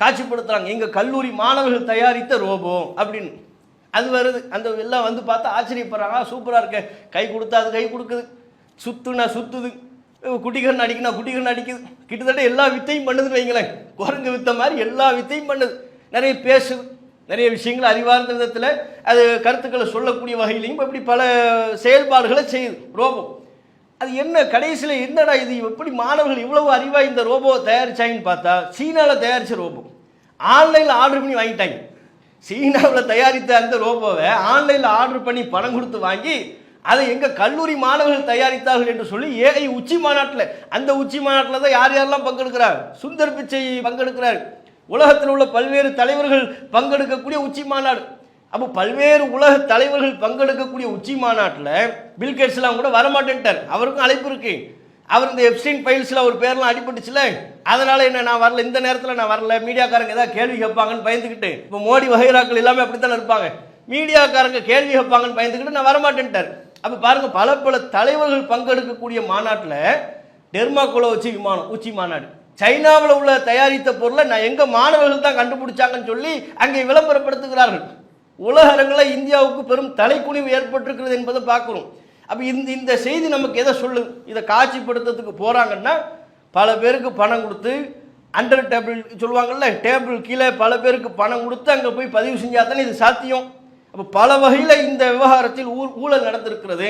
காட்சிப்படுத்துகிறாங்க, எங்கள் கல்லூரி மாணவர்கள் தயாரித்த ரோபோ அப்படின்னு. அது வருது, அந்த எல்லாம் பார்த்தா ஆச்சரியப்படுறாங்க, சூப்பராக இருக்க, கை கொடுத்தா அது கை கொடுக்குது, சுத்துனா சுத்துது, குட்டிகரண் அடிக்குனா குட்டிகரண் அடிக்குது, கிட்டத்தட்ட எல்லா வித்தையும் பண்ணுதுன்னு வைங்களேன். குரங்கு வித்த மாதிரி எல்லா வித்தையும் பண்ணுது. நிறைய பேசுது, நிறைய விஷயங்கள் அறிவார்ந்த விதத்தில் அது கருத்துக்களை சொல்லக்கூடிய வகையிலையும் இப்படி பல செயல்பாடுகளை செய்யுது ரோபோ. அது என்ன கடைசியில் என்னடா இது, எப்படி மாணவர்கள் இவ்வளவு அறிவாக இந்த ரோபோவை தயாரிச்சாங்கன்னு பார்த்தா சீனாவில் தயாரித்த ரோபோ ஆன்லைனில் ஆர்டர் பண்ணி வாங்கிட்டாங்க. சீனாவில் தயாரித்த அந்த ரோபோவை ஆன்லைனில் ஆர்டர் பண்ணி பணம் கொடுத்து வாங்கி அதை எங்கள் கல்லூரி மாணவர்கள் தயாரித்தார்கள் என்று சொல்லி ஏஐ உச்சி மாநாட்டில், அந்த உச்சி மாநாட்டில் தான் யார் யாரெல்லாம் பங்கெடுக்கிறார், சுந்தர் பிச்சை பங்கெடுக்கிறார், உலகத்தில் உள்ள பல்வேறு தலைவர்கள் பங்கெடுக்கக்கூடிய உச்சி மாநாடு. அப்போ பல்வேறு உலக தலைவர்கள் பங்கெடுக்கக்கூடிய உச்சி மாநாட்டில் பில்கேட்ஸ்லாம் கூட வரமாட்டேன்ட்டார். அவருக்கும் அழைப்பு இருக்கு. அவர் இந்த எப்ஸ்டைன் ஃபைல்ஸில் ஒரு பேர்லாம் அடிபட்டுச்சுல, அதனால என்ன நான் வரல, இந்த நேரத்தில் நான் வரல, மீடியாக்காரங்க ஏதாவது கேள்வி கேட்பாங்கன்னு பயந்துக்கிட்டு. இப்போ மோடி வகைராக்கள் எல்லாமே அப்படித்தானே இருப்பாங்க, மீடியாக்காரங்க கேள்வி கேட்பாங்கன்னு பயந்துக்கிட்டு நான் வரமாட்டேன்ட்டார். அப்போ பாருங்க, பல பல தலைவர்கள் பங்கெடுக்கக்கூடிய மாநாட்டில் டெர்மாக்கோலை வச்சு விமானம் உச்சி மாநாடு, சைனாவில் உள்ள தயாரித்த பொருளை நான் எங்கள் மாணவர்கள் தான் கண்டுபிடிச்சாங்கன்னு சொல்லி அங்கே விளம்பரப்படுத்துகிறார்கள். உலக அரங்கில் இந்தியாவுக்கு பெரும் தலைக்குனிவு ஏற்பட்டிருக்கிறது என்பதை பார்க்குறோம். அப்போ இந்த செய்தி நமக்கு எதை சொல்லுது, இதை காட்சிப்படுத்துறதுக்கு போகிறாங்கன்னா பல பேருக்கு பணம் கொடுத்து, அண்டர் டேபிள் சொல்லுவாங்கள்ல, டேபிள் கீழே பல பேருக்கு பணம் கொடுத்து அங்கே போய் பதிவு செஞ்சால் தானே இது சாத்தியம். அப்போ பல வகையில் இந்த விவகாரத்தில் ஊழல் நடந்திருக்கிறது,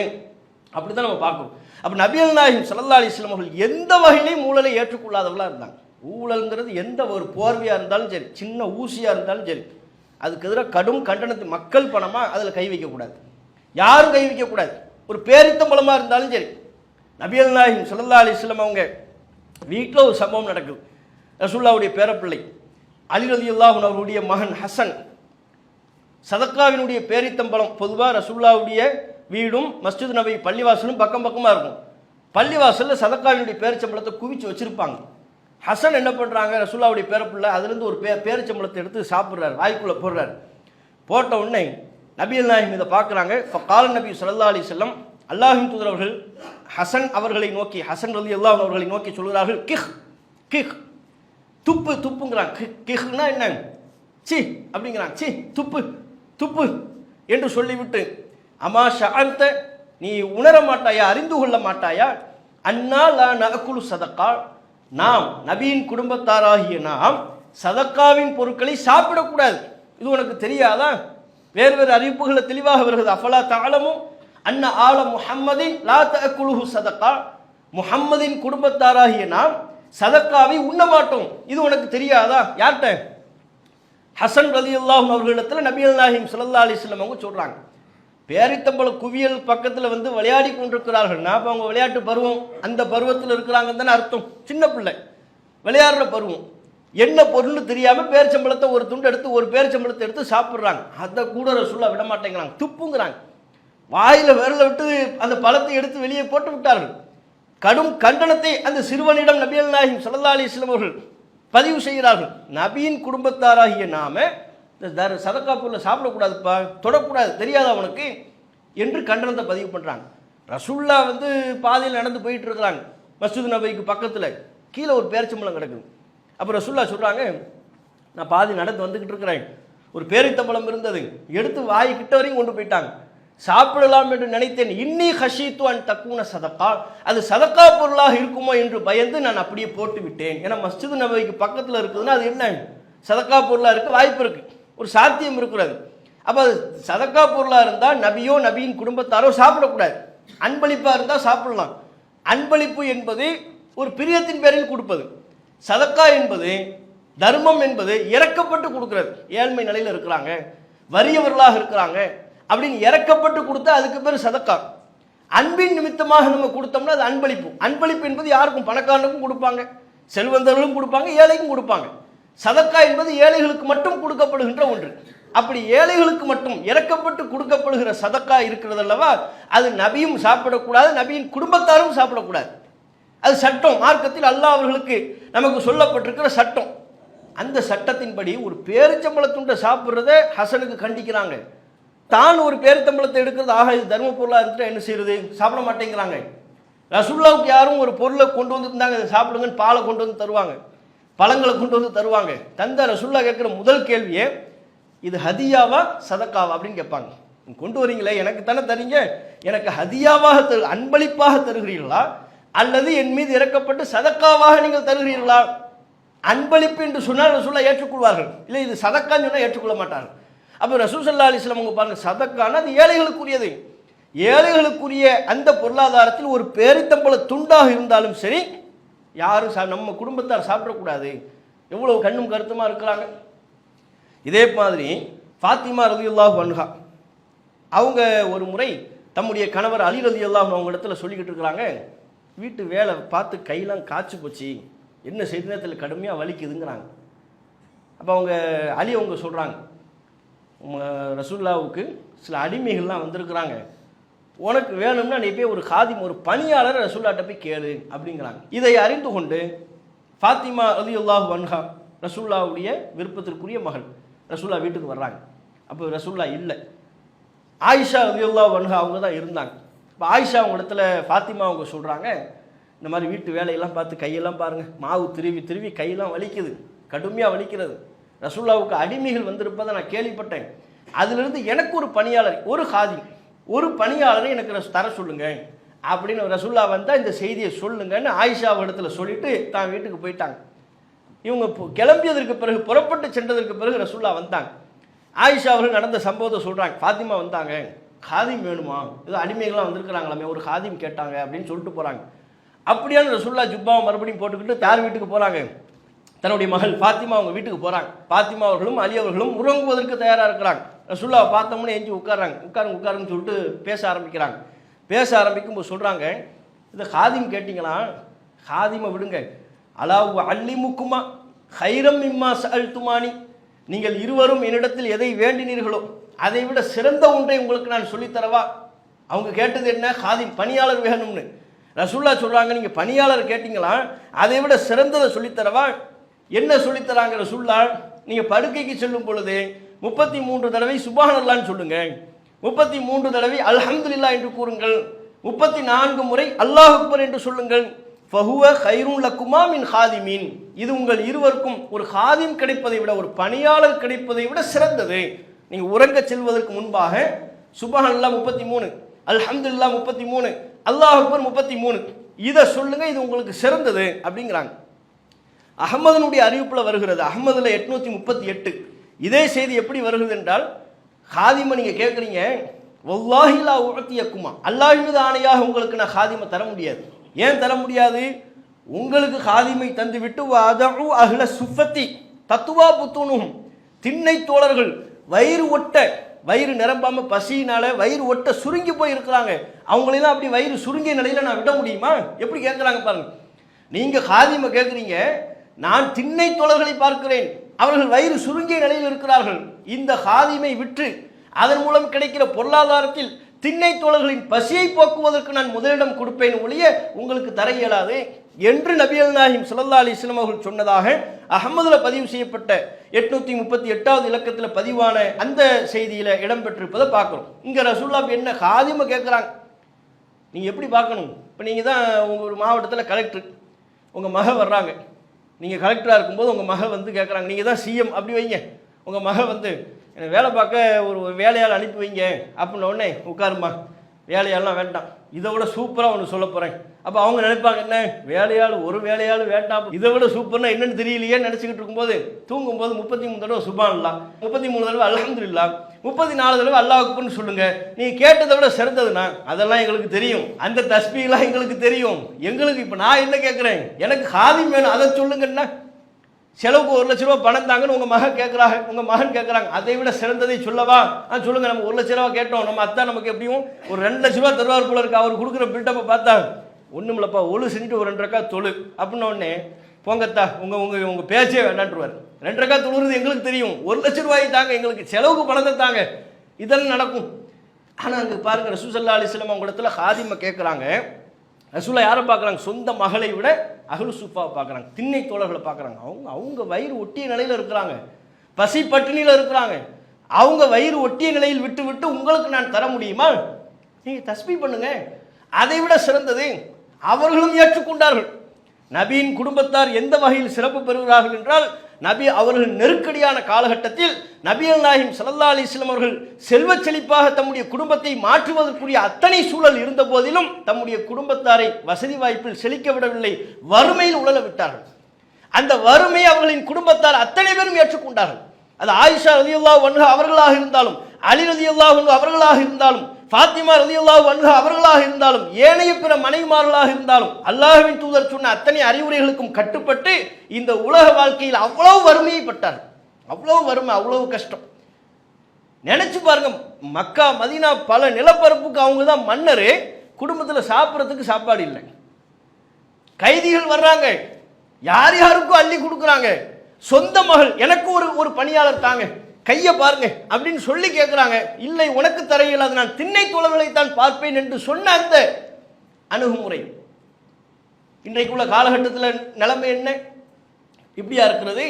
அப்படி தான் நம்ம பார்க்கணும். அப்போ நபிகள் நாயகம் ஸல்லல்லாஹு அலைஹி வஸல்லம் அவர்கள் எந்த வகையிலையும் ஊழலை ஏற்றுக்கொள்ளாதவர்களாக இருந்தாங்க. ஊழல்ங்கிறது எந்த ஒரு போர்வையாக இருந்தாலும் சரி, சின்ன ஊசியாக இருந்தாலும் சரி, அதுக்கு எதிராக கடும் கண்டனத்தை, மக்கள் பணமாக அதில் கை வைக்கக்கூடாது, யாரும் கை வைக்கக்கூடாது. ஒரு பேரித்தம்பளமாக இருந்தாலும் சரி. நபிகள் நாயகம் ஸல்லல்லாஹு அலைஹி வஸல்லம் அவங்க வீட்டில் ஒரு சம்பவம் நடக்குது. ரசூலுல்லாஹ்வுடைய பேரப்பிள்ளை அலி ரலியல்லாஹு அன்ஹு அவருடைய மகன் ஹசன் சதக்காவினுடைய பேரித்தம்பளம், பொதுவாக ரசூலுல்லாஹ்வுடைய வீடும் மஸ்ஜித் நபவி பள்ளிவாசலும் பக்கம் பக்கமாக இருக்கும். பள்ளிவாசலில் சதக்காவினுடைய பேரிச்சம்பளத்தை குவிச்சு வச்சுருப்பாங்க. ஹசன் என்ன பண்ணுறாங்க, ரசூலுல்லாஹ்வுடைய பேரப்பிள்ளை அதுலேருந்து ஒரு பேரிச்சம்பளத்தை எடுத்து சாப்பிட்றாரு, வாய்க்குள்ளே போடுறாரு. போட்ட உடனே நபிகள் நாயகம் இதை பார்க்குறாங்க. இப்போ கால நபி ஸல்லல்லாஹு அலைஹி வஸல்லம் அல்லாஹ்வின் தூதர் அவர்கள் ஹசன் அவர்களை நோக்கி, ஹசன் ரலியல்லாஹு அன்ஹு அவர்களை நோக்கி சொல்கிறார்கள், கிஹ் கிஹ், துப்பு துப்புங்கிறாங்க. கிஹ்னா என்ன, சி அப்படிங்கிறாங்க, சி துப்பு துப்பு என்று சொல்லிவிட்டு, அமா ஷஅர்த, நீ உணர மாட்டாயா, அறிந்து கொள்ள மாட்டாயா, அன்னா லா நஅகுலு சதக்கா, நாம் நபியின் குடும்பத்தாராகிய நாம் சதக்காவின் பொருட்களை சாப்பிடக்கூடாது, இது உனக்கு தெரியாதா? வேறு வேறு அறிவிப்புகளை தெளிவாக வருகிறது. அஃபலா தஅலமு அன்ன ஆல முஹம்மதின் லா தஅகுலுஹு சதக்கா, முஹம்மதின் குடும்பத்தாராகிய நாம் சதக்காவை உண்ண மாட்டோம், இது உனக்கு தெரியாதா? யார்கிட்ட? ஹசன் ரலியல்லாஹு அன்ஹு அவர்களிடத்தில் நபிகள் நாயகம் ஸல்லல்லாஹு அலைஹி வஸல்லம் அவங்க சொல்கிறாங்க. பேரித்தம்பள குவியல் பக்கத்தில் வந்து விளையாடி கொண்டிருக்கிறார்கள். நான் இப்போ அவங்க விளையாட்டு பருவம், அந்த பருவத்தில் இருக்கிறாங்கன்னு தானே அர்த்தம். சின்ன பிள்ளை விளையாடுற பருவம், என்ன பொருள்னு தெரியாமல் பேரிச்சம்பளத்தை ஒரு துண்டு எடுத்து, ஒரு பேரிச்சம்பளத்தை எடுத்து சாப்பிட்றாங்க. அதை கூட ரசூலுல்லாஹ் விட மாட்டேங்கிறாங்க, துப்புங்கிறாங்க. வாயில் விரல விட்டு அந்த பழத்தை எடுத்து வெளியே போட்டு விட்டார்கள். கடும் கண்டனத்தை அந்த சிறுவனிடம் நபிகள் நாயகம் ஸல்லல்லாஹு அலைஹி வஸல்லம் அவர்கள் பதிவு செய்கிறார்கள். நபியின் குடும்பத்தாராகிய நாம இந்த சதக்கா பொருளை சாப்பிடக்கூடாதுப்பா, தொடக்கூடாது, தெரியாதா அவனுக்கு என்று கண்டனத்தை பதிவு பண்ணுறாங்க. ரசூலுல்லாஹ் வந்து பாதையில் நடந்து போயிட்டு இருக்கிறாங்க, மஸ்ஜித் நபவிக்கு பக்கத்தில் கீழே ஒரு பேரிச்சம்பளம் கிடக்குது. அப்போ ரசூலுல்லாஹ் சொல்கிறாங்க, நான் பாதி நடந்து வந்துக்கிட்டு இருக்கிறேன், ஒரு பேரித்தம்பளம் இருந்தது, எடுத்து வாய் கிட்ட வரையும் கொண்டு போயிட்டாங்க, சாப்பிடலாம் என்று நினைத்தேன், இன்னி ஹஷீத்து அன் தக்கூன சதக்கா, அது சதக்கா பொருளாக இருக்குமோ என்று பயந்து நான் அப்படியே போட்டு விட்டேன். ஏன்னா மஸ்ஜித் நபவிக்கு பக்கத்தில் இருக்குதுன்னா அது என்ன சதக்கா பொருளாக இருக்க வாய்ப்பு இருக்குது, ஒரு சாத்தியம் இருக்கிறது. அப்போ அது சதக்கா பொருளாக இருந்தால் நபியோ நபியின் குடும்பத்தாரோ சாப்பிடக்கூடாது, அன்பளிப்பாக இருந்தால் சாப்பிடலாம். அன்பளிப்பு என்பது ஒரு பிரியத்தின் பேரில் கொடுப்பது, சதக்கா என்பது தர்மம் என்பது இறக்கப்பட்டு கொடுக்கிறது. ஏழ்மை நிலையில் இருக்கிறாங்க, வறியவர்களாக இருக்கிறாங்க அப்படின்னு இறக்கப்பட்டு கொடுத்தா அதுக்கு பேர் சதக்கா. அன்பின் நிமித்தமாக நம்ம கொடுத்தோம்னா அது அன்பளிப்பு. அன்பளிப்பு என்பது யாருக்கும், பணக்காரனுக்கும் கொடுப்பாங்க, செல்வந்தர்களும் கொடுப்பாங்க, ஏழைக்கும் கொடுப்பாங்க. சதக்கா என்பது ஏழைகளுக்கு மட்டும் கொடுக்கப்படுகின்ற ஒன்று. அப்படி ஏழைகளுக்கு மட்டும் இறக்கப்பட்டு கொடுக்கப்படுகிற சதக்கா இருக்கிறது அல்லவா, அது நபியும் சாப்பிடக்கூடாது, நபியின் குடும்பத்தாரும் சாப்பிடக்கூடாது. அது சட்டம், மார்க்கத்தில் அல்லாஹ் அவர்களுக்கு நமக்கு சொல்லப்பட்டிருக்கிற சட்டம். அந்த சட்டத்தின்படி ஒரு பேரிச்சம்பளத்துண்டை சாப்பிட்றத ஹசனுக்கு கண்டிக்கிறாங்க. தான் ஒரு பேரித்தம்பளத்தை எடுக்கிறது, ஆக இது தர்ம பொருளாக இருந்துட்டு என்ன செய்யறது, சாப்பிட மாட்டேங்கிறாங்க. ரசூலுல்லாஹ்வுக்கு யாரும் ஒரு பொருளை கொண்டு வந்து இருந்தாங்க, இதை சாப்பிடுங்கன்னு பாலை கொண்டு வந்து தருவாங்க, பழங்களை கொண்டு வந்து தருவாங்க. தந்த ரசூலுல்லாஹ் கேட்குற முதல் கேள்வியே இது ஹதியாவா சதக்காவா அப்படின்னு கேட்பாங்க. கொண்டு வரீங்களே, எனக்கு தானே தரீங்க, எனக்கு ஹதியாவாக அன்பளிப்பாக தருகிறீர்களா, அல்லது என் மீது இறக்கப்பட்டு சதக்காவாக நீங்கள் தருகிறீர்களா? அன்பளிப்பு என்று சொன்னால் ரசூலுல்லாஹ் ஏற்றுக்கொள்வார்கள், இல்லை இது சதக்கான்னு சொன்னால் ஏற்றுக்கொள்ள மாட்டார்கள். அப்போ ரசூல் ஸல்லல்லாஹு அலைஹி வஸல்லம் அவங்க பாருங்க, சதக்கான அது ஏழைகளுக்குரியது. ஏழைகளுக்குரிய அந்த பொருளாதாரத்தில் ஒரு பேரித்தம்பள துண்டாக இருந்தாலும் சரி, யாரும் நம்ம குடும்பத்தார் சாப்பிடக்கூடாது. எவ்வளவு கண்ணும் கருத்துமா இருக்கிறாங்க. இதே மாதிரி ஃபாத்திமா ரலியல்லாஹு அன்ஹா அவங்க ஒரு முறை தம்முடைய கணவர் அலி ரலியல்லாஹு அவங்க இடத்துல சொல்லிக்கிட்டு இருக்கிறாங்க, வீட்டு வேலை பார்த்து கையெல்லாம் காய்ச்சி போச்சு, என்ன செய்த நேரத்தில் கடுமையாக வலிக்குதுங்கிறாங்க. அப்போ அவங்க அலி அவங்க சொல்கிறாங்க, ரசூலுல்லாஹ்வுக்கு சில அடிமைகள்லாம் வந்திருக்கிறாங்க, உனக்கு வேணும்னா நீ போய் ஒரு காதிம் ஒரு பணியாளர் ரசூலுல்லாஹ்ட்ட போய் கேளு அப்படிங்கிறாங்க. இதை அறிந்து கொண்டு ஃபாத்திமா ரலியல்லாஹு அன்ஹா ரசூலுல்லாஹ்வுடைய விருப்பத்திற்குரிய மகள் ரசூலுல்லாஹ் வீட்டுக்கு வர்றாங்க. அப்போ ரசூலுல்லாஹ் இல்லை, ஆயிஷா ரலியல்லாஹு அன்ஹா அவங்க தான் இருந்தாங்க. இப்போ ஆயிஷா அவங்க இடத்துல ஃபாத்திமா அவங்க சொல்கிறாங்க, இந்த மாதிரி வீட்டு வேலையெல்லாம் பார்த்து கையெல்லாம் பாருங்கள், மாவு திருவி திருவி கையெல்லாம் வலிக்குது, கடுமையாக வலிக்கிறது. ரசூலுல்லாஹ்வுக்கு அடிமைகள் வந்திருப்பதை நான் கேள்விப்பட்டேன், அதிலிருந்து எனக்கு ஒரு பணியாளர், ஒரு காதி, ஒரு பணியாளரை எனக்கு தர சொல்லுங்க அப்படின்னு ரசூலுல்லாஹ் வந்தால் இந்த செய்தியை சொல்லுங்கன்னு ஆயிஷா இடத்துல சொல்லிட்டு தான் வீட்டுக்கு போயிட்டாங்க. இவங்க கிளம்பியதற்கு பிறகு, புறப்பட்டு சென்றதற்கு பிறகு ரசூலுல்லாஹ் வந்தாங்க. ஆயிஷா அவர்கள் நடந்த சம்பவத்தை சொல்கிறாங்க, ஃபாத்திமா வந்தாங்க, காதிம் வேணுமா, ஏதோ அடிமைகள்லாம் வந்திருக்கிறாங்களாமே, ஒரு காதிம் கேட்டாங்க அப்படின்னு சொல்லிட்டு போகிறாங்க. அப்படியான ரசூலுல்லாஹ் ஜுப்பாவை மறுபடியும் போட்டுக்கிட்டு தார் வீட்டுக்கு போகிறாங்க. தன்னுடைய மகள் ஃபாத்திமா அவங்க வீட்டுக்கு போகிறாங்க. ஃபாத்திமா அவர்களும் அலி அவர்களும் உறங்குவதற்கு தயாராக இருக்கிறாங்க. ரசூலுல்லாஹ் பார்த்தோம்னே எஞ்சி உட்காருங்க உட்காருங்கன்னு சொல்லிட்டு பேச ஆரம்பிக்கிறாங்க. பேச ஆரம்பிக்கும்போது சொல்கிறாங்க, இந்த காதிம் கேட்டிங்களா, காதிமை விடுங்க, அலாஹு அல்லிமுக்குமா ஹைரம் இம்மா சஅல்துமானி, நீங்கள் இருவரும் என்னிடத்தில் எதை வேண்டினீர்களோ அதை விட சிறந்த ஒன்றை உங்களுக்கு நான் சொல்லித்தரவா? அவங்க கேட்டது என்ன, காதிம் பணியாளர் வேணும்னு. ரசூலுல்லாஹ் சொல்கிறாங்க, நீங்கள் பணியாளர் கேட்டிங்களா, அதை விட சிறந்ததை சொல்லித்தரவா? என்ன சொல்லித்தராங்க ரசூலுல்லாஹ்? நீங்கள் படுக்கைக்கு செல்லும் பொழுது 33 தடவை சுப்ஹானல்லாஹ்னு சொல்லுங்க, 33 தடவை அல்ஹம்துலில்லாஹ் என்று கூறுங்கள், 34 முறை அல்லாஹ் அக்பர் என்று சொல்லுங்கள். ஃபஹுவ கைரும் லக்குமா மின் ஹாதிமின், இது உங்கள் இருவருக்கும் ஒரு ஹாதிம் கிடைப்பதை விட, ஒரு பணியாளர் கிடைப்பதை விட சிறந்தது. நீங்கள் உறங்க செல்வதற்கு முன்பாக சுப்ஹானல்லாஹ் 33, அல்ஹம்துலில்லாஹ் 33, அல்லாஹ் அக்பர் 33, இதை சொல்லுங்க, இது உங்களுக்கு சிறந்தது அப்படிங்கிறாங்க. அஹ்மதனுடைய அறிவிப்பில் வருகிறது, அஹ்மதுல 838 இதே செய்தி எப்படி வருகிறது என்றால், ஹாதிமை நீங்கள் கேட்குறீங்க, வல்லாஹி லா உஅத்தியக்குமா, அல்லாஹ் மீது ஆணையாக உங்களுக்கு நான் ஹாதிமை தர முடியாது. ஏன் தர முடியாது? உங்களுக்கு ஹாதிமை தந்துவிட்டு வஅதஉ அஹ்ல சுஃபத்தி தத்துவா புத்துனும், திண்ணை தோழர்கள் வயிறு ஒட்ட, வயிறு நிரம்பாமல் பசியினால வயிறு ஒட்ட சுருங்கி போய் இருக்கிறாங்க, அவங்களெல்லாம் அப்படி வயிறு சுருங்கிய நிலையில் நான் விட முடியுமா? எப்படி கேட்குறாங்க பாருங்க. நீங்கள் ஹாதிமை கேட்குறீங்க, நான் திண்ணை தோழர்களை பார்க்கிறேன், அவர்கள் வயிறு சுருங்கிய நிலையில் இருக்கிறார்கள், இந்த ஹாதிமை விற்று அதன் மூலம் கிடைக்கிற பொருளாதாரத்தில் திண்ணை தோழர்களின் பசியை போக்குவதற்கு நான் முதலிடம் கொடுப்பேன் ஒழிய உங்களுக்கு தர இயலாது என்று நபிகள் நாயகம் ஸல்லல்லாஹு அலைஹி வஸல்லம் அவர்கள் சொன்னதாக அஹ்மதுல பதிவு செய்யப்பட்ட 838வது இலக்கத்தில் பதிவான அந்த செய்தியில் இடம்பெற்றிருப்பதை பார்க்குறோம். இங்கே ரசூலுல்லாஹ் என்ன ஹாதிமை கேட்குறாங்க, நீங்கள் எப்படி பார்க்கணும்? இப்போ நீங்கள் தான் உங்கள் ஒரு மாவட்டத்தில் கலெக்டர், உங்கள் மக வர்றாங்க, நீங்கள் கலெக்டராக இருக்கும்போது உங்கள் மக வந்து கேட்குறாங்க, நீங்கள் தான் சிஎம் அப்படி வைங்க, உங்கள் மக வந்து என்னை வேலை பார்க்க ஒரு வேலையால் அனுப்பி வைங்க அப்படின்ன உடனே, உட்காருமா, வேலையாலாம் வேண்டாம், இதை விட சூப்பராக ஒன்று சொல்ல போகிறேன். அப்போ அவங்க நினைப்பாங்க, என்ன வேலையாள், ஒரு வேலையாள் வேண்டாம், இதை விட சூப்பர்னா என்னென்னு தெரியலையே நினச்சிக்கிட்டு இருக்கும்போது தூங்கும்போது 33 தடவை சுப்ஹானல்லாஹ், 33 தடவை அல்ஹம்துலில்லாஹ், 34 தடவை அல்லாஹ் அக்பர்னு சொல்லுங்க, நீங்கள் கேட்டதை விட சிறந்ததுண்ணா, அதெல்லாம் எங்களுக்கு தெரியும், அந்த தஸ்பீஹ்லாம் எங்களுக்கு தெரியும், எங்களுக்கு இப்போ நான் என்ன கேட்குறேன், எனக்கு ஹாதிம் வேணும், அதை சொல்லுங்கன்னா, செலவுக்கு 1 லட்ச ரூபா பணம் தாங்கன்னு உங்கள் மகன் கேட்குறாங்க, உங்கள் மகன் கேட்குறாங்க, அதை விட சிறந்ததை சொல்லவா? சொல்லுங்கள், நம்ம 1 லட்ச ரூபா கேட்டோம், நம்ம அத்தா நமக்கு எப்படியும் ஒரு 2 லட்ச ரூபா தருவார் போல இருக்கு, அவர் கொடுக்குற பில்டப்பை பார்த்தா ஒன்றும் இல்லைப்பா, ஒழு செஞ்சுட்டு ஒரு 2 ரக்கா தொழு அப்படின்ன உடனே, போங்கத்தா உங்கள் உங்கள் உங்கள் பேச்சே வேண்டான்ட்டுருவார். 2 ரக்கா தொழுறது எங்களுக்கு தெரியும், 1 லட்ச ரூபாய் தாங்க, எங்களுக்கு செலவுக்கு பணத்தை தாங்க, இதெல்லாம் நடக்கும். ஆனால் அங்கே பாருங்கள், ரசூல் ஸல்லல்லாஹு அலைஹி வஸல்லம் அவங்க இடத்துல ஹாதிமை கேட்குறாங்க. ரசூலுல்லாஹ் யாரை பார்க்குறாங்க? சொந்த மகளை விட அஹ்லு சுஃபாவை பார்க்குறாங்க, திண்ணை தோழர்களை பார்க்குறாங்க. அவங்க வயிறு ஒட்டிய நிலையில் இருக்கிறாங்க, பசி பட்டினியில் இருக்கிறாங்க, அவங்க வயிறு ஒட்டிய நிலையில் விட்டு விட்டு உங்களுக்கு நான் தர முடியுமா? நீங்கள் தஸ்பீஹ் பண்ணுங்க, அதை விட சிறந்தது. அவர்களும் ஏற்றுக்கொண்டார்கள். நபியின் குடும்பத்தார் எந்த வகையில் சிறப்பு பெறுகிறார்கள் என்றால், நபி அவர்கள் நெருக்கடியான காலகட்டத்தில் நபிகள் நாயகம் ஸல்லல்லாஹு அலைஹி வஸல்லம் அவர்கள் செல்வச் செழிப்பாக தம்முடைய குடும்பத்தை மாற்றுவதற்குரிய அத்தனை சூழல் இருந்த போதிலும் தம்முடைய குடும்பத்தாரை வசதி வாய்ப்பில் செழிக்க விடவில்லை, வறுமையில் உழல விட்டார்கள். அந்த வறுமையை அவர்களின் குடும்பத்தார் அத்தனை பேரும் ஏற்றுக்கொண்டார்கள். அது ஆயிஷா ரலியல்லாஹு அன்ஹா அவர்களாக இருந்தாலும், அலி ரலியல்லாஹு அன்ஹு அவர்களாக இருந்தாலும், ஃபாத்திமா ரலியல்லாஹு அன்ஹா அவர்களாக இருந்தாலும், ஏனைய பிற மனைவிமார்களாக இருந்தாலும், அல்லாஹ்வின் தூதர் சொன்ன அத்தனை அறிவுரைகளுக்கும் கட்டுப்பட்டு இந்த உலக வாழ்க்கையில் அவ்வளவு வறுமையை பட்டார்கள். அவ்வளவு வறுமை, அவ்வளவு கஷ்டம். நினைச்சு பாருங்க, மக்கா மதீனா பல நிலப்பரப்புக்கு அவங்க தான் மன்னர், குடும்பத்தில் சாப்பிட்றதுக்கு சாப்பாடு இல்லை. கைதிகள் வர்றாங்க, யார் யாருக்கும் அள்ளி கொடுக்குறாங்க. சொந்த மகள் எனக்கு ஒரு பணியாளர் தாங்க, கையை பாருங்க அப்படின்னு சொல்லி கேட்குறாங்க. இல்லை, உனக்கு தர இயலாது, நான் திண்ணை தோழர்களை தான் பார்ப்பேன் என்று சொன்ன அந்த அணுகுமுறை இன்றைக்குள்ள காலகட்டத்தில் நிலைமை என்ன? இப்படியா இருக்கிறது?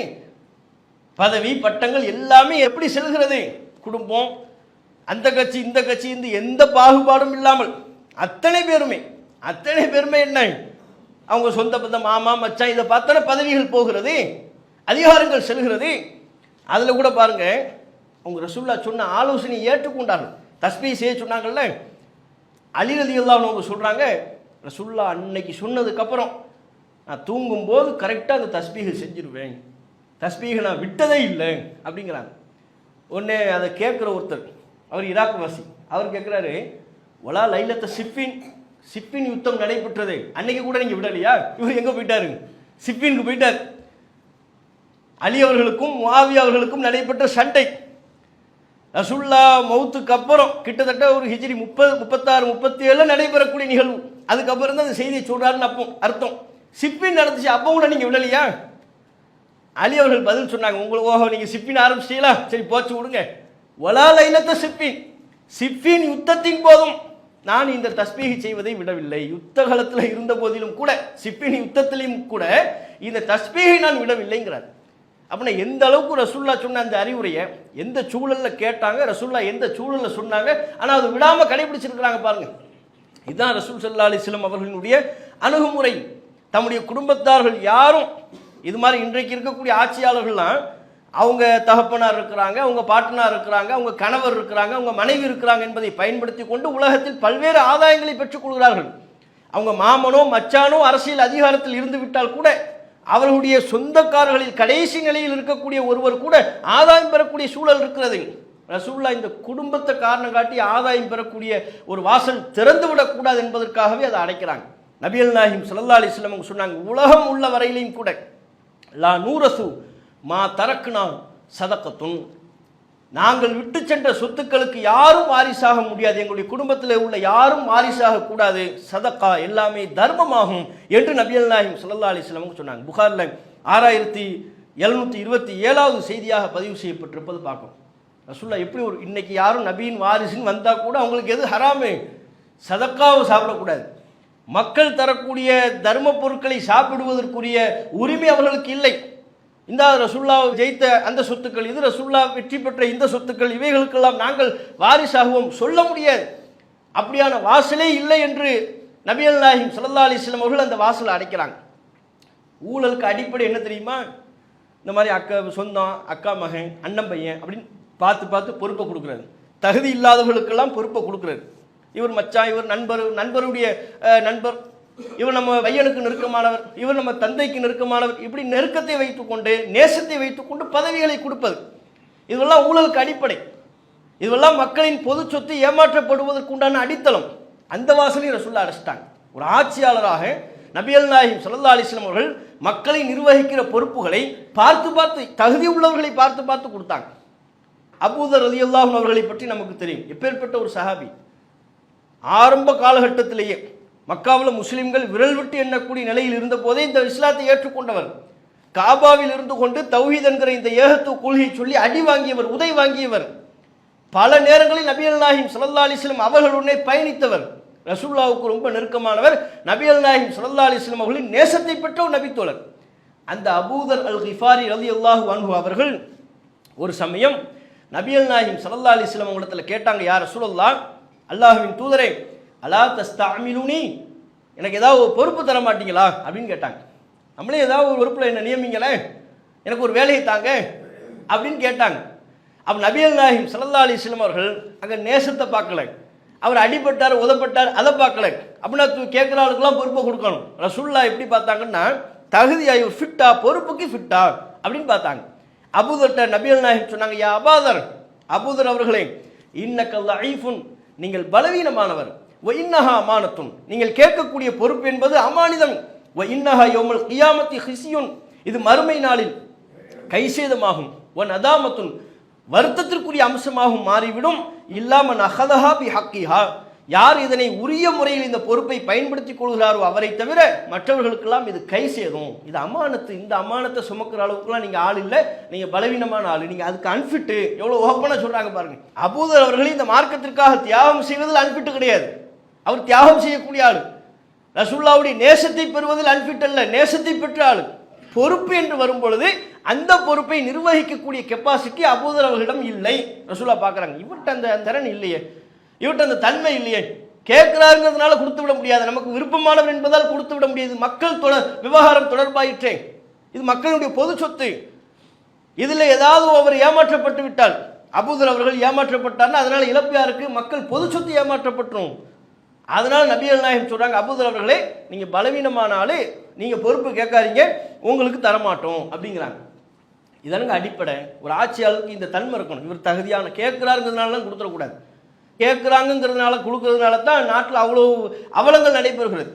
பதவி பட்டங்கள் எல்லாமே எப்படி செல்கிறது? குடும்பம், அந்த கட்சி இந்த கட்சி, இந்த எந்த பாகுபாடும் இல்லாமல் அத்தனை பேருமே என்ன, அவங்க சொந்த பந்த மாமா மச்சான் இதை பார்த்தான பதவிகள் போகிறது, அதிகாரங்கள் செல்கிறது. அதில் கூட பாருங்க, அவங்க ரசூலுல்லாஹ் சொன்ன ஆலோசனை ஏற்றுக்கொண்டார்கள். தஸ்பீஹ் செய்ய சொன்னாங்கல்ல, அலி ரலியல்லாஹு அன்ஹு அவங்க சொல்கிறாங்க, ரசூலுல்லாஹ் அன்னைக்கு சொன்னதுக்கப்புறம் நான் தூங்கும்போது கரெக்டாக அந்த தஸ்பீஹை செஞ்சிருவேன், தஸ்பீஹை நான் விட்டதே இல்லை அப்படிங்கிறாங்க. உடனே அதை கேட்குற ஒருத்தர், அவர் ஈராக் வாசி, அவர் கேட்குறாரு, ஒலா லைலத்தை சிப்பின் யுத்தம் நடைபெற்றது, அன்னைக்கு கூட நீங்கள் விடலையா? இவர் எங்கே போயிட்டாரு? சிப்பினுக்கு போயிட்டார். அலி அவர்களுக்கும் முஆவியா அவர்களுக்கும் நடைபெற்ற சண்டை ரசூலுல்லாஹ் மௌத்துக்கு அப்புறம் கிட்டத்தட்ட ஒரு ஹிஜ்ரி 30, 36, 37 நடைபெறக்கூடிய நிகழ்வு. அதுக்கப்புறம் தான் அந்த செய்தியை சொல்றாருன்னு அப்போ அர்த்தம். சிப்பின் நடந்துச்சு, அப்போ கூட நீங்கள் விடலையா? அலி அவர்கள் பதில் சொன்னாங்க, உங்களுக்கு ஓஹோ நீங்கள் சிப்பின் ஆரம்பிச்சிட்டீங்களா, சரி போச்சு விடுங்க. வலா லைலத்த சிப்பின் யுத்தத்தின் போதும் நான் இந்த தஸ்பீஹ் செய்வதை விடவில்லை. யுத்த காலத்தில் இருந்த போதிலும் கூட, சிப்பின் யுத்தத்திலையும் கூட இந்த தஸ்பீஹை நான் விடவில்லைங்கிறார். அப்படின்னா எந்த அளவுக்கு ரசூலுல்லாஹ் சொன்ன அந்த அறிவுரையை எந்த சூழலில் கேட்டாங்க, ரசூலுல்லாஹ் எந்த சூழலில் சொன்னாங்க, ஆனால் அது விடாமல் கடைபிடிச்சிருக்கிறாங்க பாருங்க. இதுதான் ரசூல் ஸல்லல்லாஹு அலைஹி வஸல்லம் அவர்களுடைய அணுகுமுறை. தம்முடைய குடும்பத்தார்கள் யாரும் இது மாதிரி இன்றைக்கு இருக்கக்கூடிய ஆட்சியாளர்கள்லாம் அவங்க தகப்பனார் இருக்கிறாங்க, அவங்க பாட்டனார் இருக்கிறாங்க, அவங்க கணவர் இருக்கிறாங்க, அவங்க மனைவி இருக்கிறாங்க என்பதை பயன்படுத்தி கொண்டு உலகத்தில் பல்வேறு ஆதாயங்களை பெற்றுக் கொள்கிறார்கள். அவங்க மாமனோ மச்சானோ அரசியல் அதிகாரத்தில் இருந்து விட்டால் கூட அவர்களுடைய சொந்தக்காரர்களில் கடைசி நிலையில் இருக்கக்கூடிய ஒருவர் கூட ஆதாயம் பெறக்கூடிய சூழல் இருக்கிறது. ரசூலுல்லாஹ் இந்த குடும்பத்தை காரணம் காட்டி ஆதாயம் பெறக்கூடிய ஒரு வாசல் திறந்து விடக்கூடாது என்பதற்காகவே அதை அடைக்கிறாங்க. நபிகள் நாயகம் ஸல்லல்லாஹு அலைஹி வஸல்லம் அவங்க சொன்னாங்க, உலகம் உள்ள வரையிலையும் கூட லா நூரசு மா தரக்குனா சதக்கத்துன், நாங்கள் விட்டு சென்ற சொத்துக்களுக்கு யாரும் வாரிசாக முடியாது, எங்களுடைய குடும்பத்தில் உள்ள யாரும் வாரிசாக கூடாது, சதக்கா எல்லாமே தர்மமாகும் என்று நபிகள் நாயகம் ஸல்லல்லாஹு அலைஹி வஸல்லம் சொன்னாங்க. புகாரில் 6727வது செய்தியாக பதிவு செய்யப்பட்டிருப்பது பார்க்கும். ரசூலுல்லாஹ் எப்படி ஒரு இன்னைக்கு யாரும் நபியின் வாரிசுன்னு வந்தால் கூட அவங்களுக்கு எது ஹராமு? சதக்காவை சாப்பிடக்கூடாது. மக்கள் தரக்கூடிய தர்ம பொருட்களை சாப்பிடுவதற்குரிய உரிமை அவர்களுக்கு இல்லை. இந்த ரசூலுல்லாஹ் ஜெயித்த அந்த சொத்துக்கள், இது ரசூலுல்லாஹ் வெற்றி பெற்ற இந்த சொத்துக்கள், இவைகளுக்கெல்லாம் நாங்கள் வாரிசாகவும் சொல்ல முடியாது. அப்படியான வாசலே இல்லை என்று நபிகள் நாயகம் ஸல்லல்லாஹு அலைஹி வஸல்லம் அவர்கள் அந்த வாசலை அடைக்கிறாங்க. ஊழலுக்கு அடிப்படை என்ன தெரியுமா? இந்த மாதிரி சொந்தம், அக்கா மகன், அண்ணன் பையன் அப்படின்னு பார்த்து பொறுப்பை கொடுக்குறாரு. தகுதி இல்லாதவர்களுக்கெல்லாம் பொறுப்பை கொடுக்குறாரு. இவர் மச்சான், இவர் நண்பருடைய நண்பர், இவர் நம்ம பையனுக்கு நெருக்கமானவர், இவர் நம்ம தந்தைக்கு நெருக்கமானவர், இப்படி நெருக்கத்தை வைத்துக்கொண்டு நேசத்தை வைத்துக்கொண்டு பதவிகளை கொடுப்பது, இதெல்லாம் ஊழலுக்கு அடிப்படை. இதெல்லாம் மக்களின் பொது சொத்து ஏமாற்றப்படுவதற்கு உண்டான அடித்தளம். அந்த வாசலை ரசூலுல்லாஹ் அடைச்சிட்டாங்க. ஒரு ஆட்சியாளராக நபிகள் நாயகம் ஸல்லல்லாஹு அலைஹி வஸல்லம் அவர்கள் மக்களை நிர்வகிக்கிற பொறுப்புகளை பார்த்து தகுதி உள்ளவர்களை பார்த்து கொடுத்தாங்க. அபூதர் ரலியல்லாஹு அன்ஹு அவர்களை பற்றி நமக்கு தெரியும். எப்பேற்பட்ட ஒரு சஹாபி. ஆரம்ப காலகட்டத்திலேயே மக்காவில் முஸ்லிம்கள் விரல் விட்டு எண்ணக்கூடிய நிலையில் இருந்த போதே இந்த இஸ்லாத்தை ஏற்றுக்கொண்டவர். காபாவில் இருந்து கொண்டு தௌஹீத் என்கிற இந்த ஏகத்துவ கொள்கையை சொல்லி அடி வாங்கியவர், உதை வாங்கியவர். பல நேரங்களில் நபிகள் நாயகம் ஸல்லல்லாஹு அலைஹி வஸல்லம் அவர்களுடனே பயணித்தவர். ரசூலுல்லாஹ்வுக்கு ரொம்ப நெருக்கமானவர். நபிகள் நாயகம் ஸல்லல்லாஹு அலைஹி வஸல்லம் அவர்களின் நேசத்தை பெற்ற ஒரு நபித்தோழர். அந்த அபூதர் அல் கிஃபாரி ரலியல்லாஹு அன்ஹு அவர்கள் ஒரு சமயம் நபிகள் நாயகம் ஸல்லல்லாஹு அலைஹி வஸல்லம் அவங்களிடத்தில் கேட்டாங்க, யா ரசூலல்லாஹ், அல்லாஹ்வின் தூதரே, அலா தஸ்தஅமிலுனி, எனக்கு ஏதாவது பொறுப்பு தர மாட்டீங்களா அப்படின்னு கேட்டாங்க. நம்மளே ஏதாவது ஒரு உறுப்பில் என்ன நியமிங்களேன், எனக்கு ஒரு வேலையை தாங்க அப்படின்னு கேட்டாங்க. அப்போ நபிகள் நாயகம் ஸல்லல்லாஹு அலைஹி வஸல்லம் அவர்கள் அங்கே நேசத்தை பார்க்கல, அவர் அடிபட்டார் உதப்பட்டார் அதை பார்க்கல. அப்படின்னா கேட்குற ஆளுக்கெல்லாம் பொறுப்பை கொடுக்கணும். ரசூலுல்லாஹ் எப்படி பார்த்தாங்கன்னா தகுதியாய் ஒரு ஃபிட்டா, பொறுப்புக்கு ஃபிட்டா அப்படின்னு பார்த்தாங்க. அபூதர்ட்ட நபிகள் நாயகம் சொன்னாங்க, யா அபாதர், அபூதர் அவர்களே, இன்னக லஈஃபுன், நீங்கள் பலவீனமானவர், வ இன்னஹா அமானத்துன், நீங்கள் கேட்கக்கூடிய பொறுப்பு என்பது அமானிதம், வ இன்னஹா யௌமல் கியாமத்தி ஹிஸ்யுன், இது மறுமை நாளில் கைசேதமாகும், வ நதாமத்துன், வருத்தத்திற்குரிய அம்சமாகவும் மாறிவிடும், இல்லாமன் அஹதஹா பி ஹக்கிஹா, யார் இதனை உரிய முறையில் இந்த பொறுப்பை பயன்படுத்திக் கொள்கிறாரோ அவரை தவிர மற்றவர்களுக்கெல்லாம் இது கை சேரும். இது அமானத்து. இந்த அமானத்தை சுமக்கிற அளவுக்குலாம் நீங்கள் ஆள் இல்லை, நீங்கள் பலவீனமான ஆள், நீங்கள் அதுக்கு அன்ஃபிட்டு. எவ்வளோ ஓப்பனாக சொல்கிறாங்க பாருங்க. அபூதர் அவர்களே இந்த மார்க்கத்திற்காக தியாகம் செய்வதில் அன்ஃபிட்டு கிடையாது, அவர் தியாகம் செய்யக்கூடிய ஆள். ரசூலுல்லாஹ்வுடைய நேசத்தை பெறுவதில் அன்ஃபிட் அல்ல, நேசத்தை பெற்ற ஆள். பொறுப்பு என்று வரும் பொழுது அந்த பொறுப்பை நிர்வகிக்கக்கூடிய கெப்பாசிட்டி அபூதர் அவர்களிடம் இல்லை. ரசூலுல்லாஹ் பார்க்குறாங்க, இவர்கிட்ட அந்த திறன் இல்லையே, இவர்கிட்ட அந்த தன்மை இல்லையே, கேட்கிறாருங்கிறதுனால கொடுத்து விட முடியாது, நமக்கு விருப்பமானவர் என்பதால் கொடுத்து விட முடியாது. மக்கள் விவகாரம் தொடர்பாயிற்றே, இது மக்களுடைய பொது சொத்து. இதில் ஏதாவது அவர் ஏமாற்றப்பட்டு விட்டால், அபூதர் அவர்கள் ஏமாற்றப்பட்டார்னா அதனால இழப்பு யாருக்கு? மக்கள் பொது சொத்து ஏமாற்றப்பட்டுரும். அதனால நபிகள் நாயகம் சொல்றாங்க, அபூதர் அவர்களே, நீங்க பலவீனமான ஆளு, நீங்க பொறுப்பு கேட்காதீங்க, உங்களுக்கு தரமாட்டோம் அப்படிங்கிறாங்க. இதனுங்க அடிப்படை. ஒரு ஆட்சியாளருக்கு இந்த தன்மை இருக்கணும். இவர் தகுதியான கேட்கிறாருங்கிறதுனால கொடுத்துடக்கூடாது. கேட்குறாங்கிறதுனால கொடுக்கறதுனால தான் நாட்டில் அவ்வளோ அவலங்கள் நடைபெறுகிறது.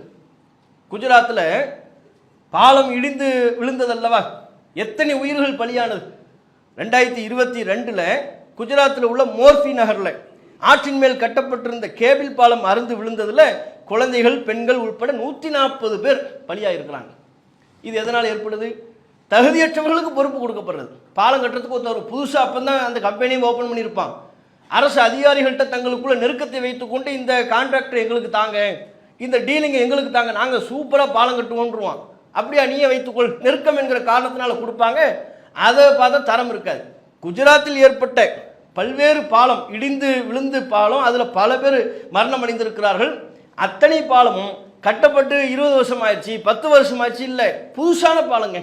குஜராத்தில் பாலம் இடிந்து விழுந்ததல்லவா, எத்தனை உயிர்கள் பலியானது. 2022 குஜராத்தில் உள்ள மோர்பி நகரில் ஆற்றின் மேல் கட்டப்பட்டிருந்த கேபிள் பாலம் அறுந்து விழுந்ததில் குழந்தைகள், பெண்கள் உட்பட 140 பேர் பலியாயிருக்கிறாங்க. இது எதனால் ஏற்படுது? தகுதியற்றவர்களுக்கு பொறுப்பு கொடுக்கப்படுறது. பாலம் கட்டுறதுக்கு ஒருத்தர் புதுசாக அப்போ தான் அந்த கம்பெனியும் ஓப்பன் பண்ணியிருப்பான். அரசு அதிகாரிகள்கிட்ட தங்களுக்குள்ள நெருக்கத்தை வைத்துக்கொண்டு இந்த கான்ட்ராக்டர் எங்களுக்கு தாங்க, இந்த டீலிங்கை எங்களுக்கு தாங்க, நாங்கள் சூப்பராக பாலம் கட்டுவோன்றுவான். அப்படியா, நீயே வைத்துக்கொள், நெருக்கம் என்கிற காரணத்தினால கொடுப்பாங்க. அதை பார்த்தா தரம் இருக்காது. குஜராத்தில் ஏற்பட்ட பல்வேறு பாலம், இடிந்து விழுந்து பாலம், அதில் பல பேர் மரணம் அடைந்திருக்கிறார்கள். அத்தனை பாலமும் கட்டப்பட்டு 20 வருஷம் ஆயிடுச்சு, 10 வருஷம் ஆயிடுச்சு, இல்லை புதுசான பாலங்க,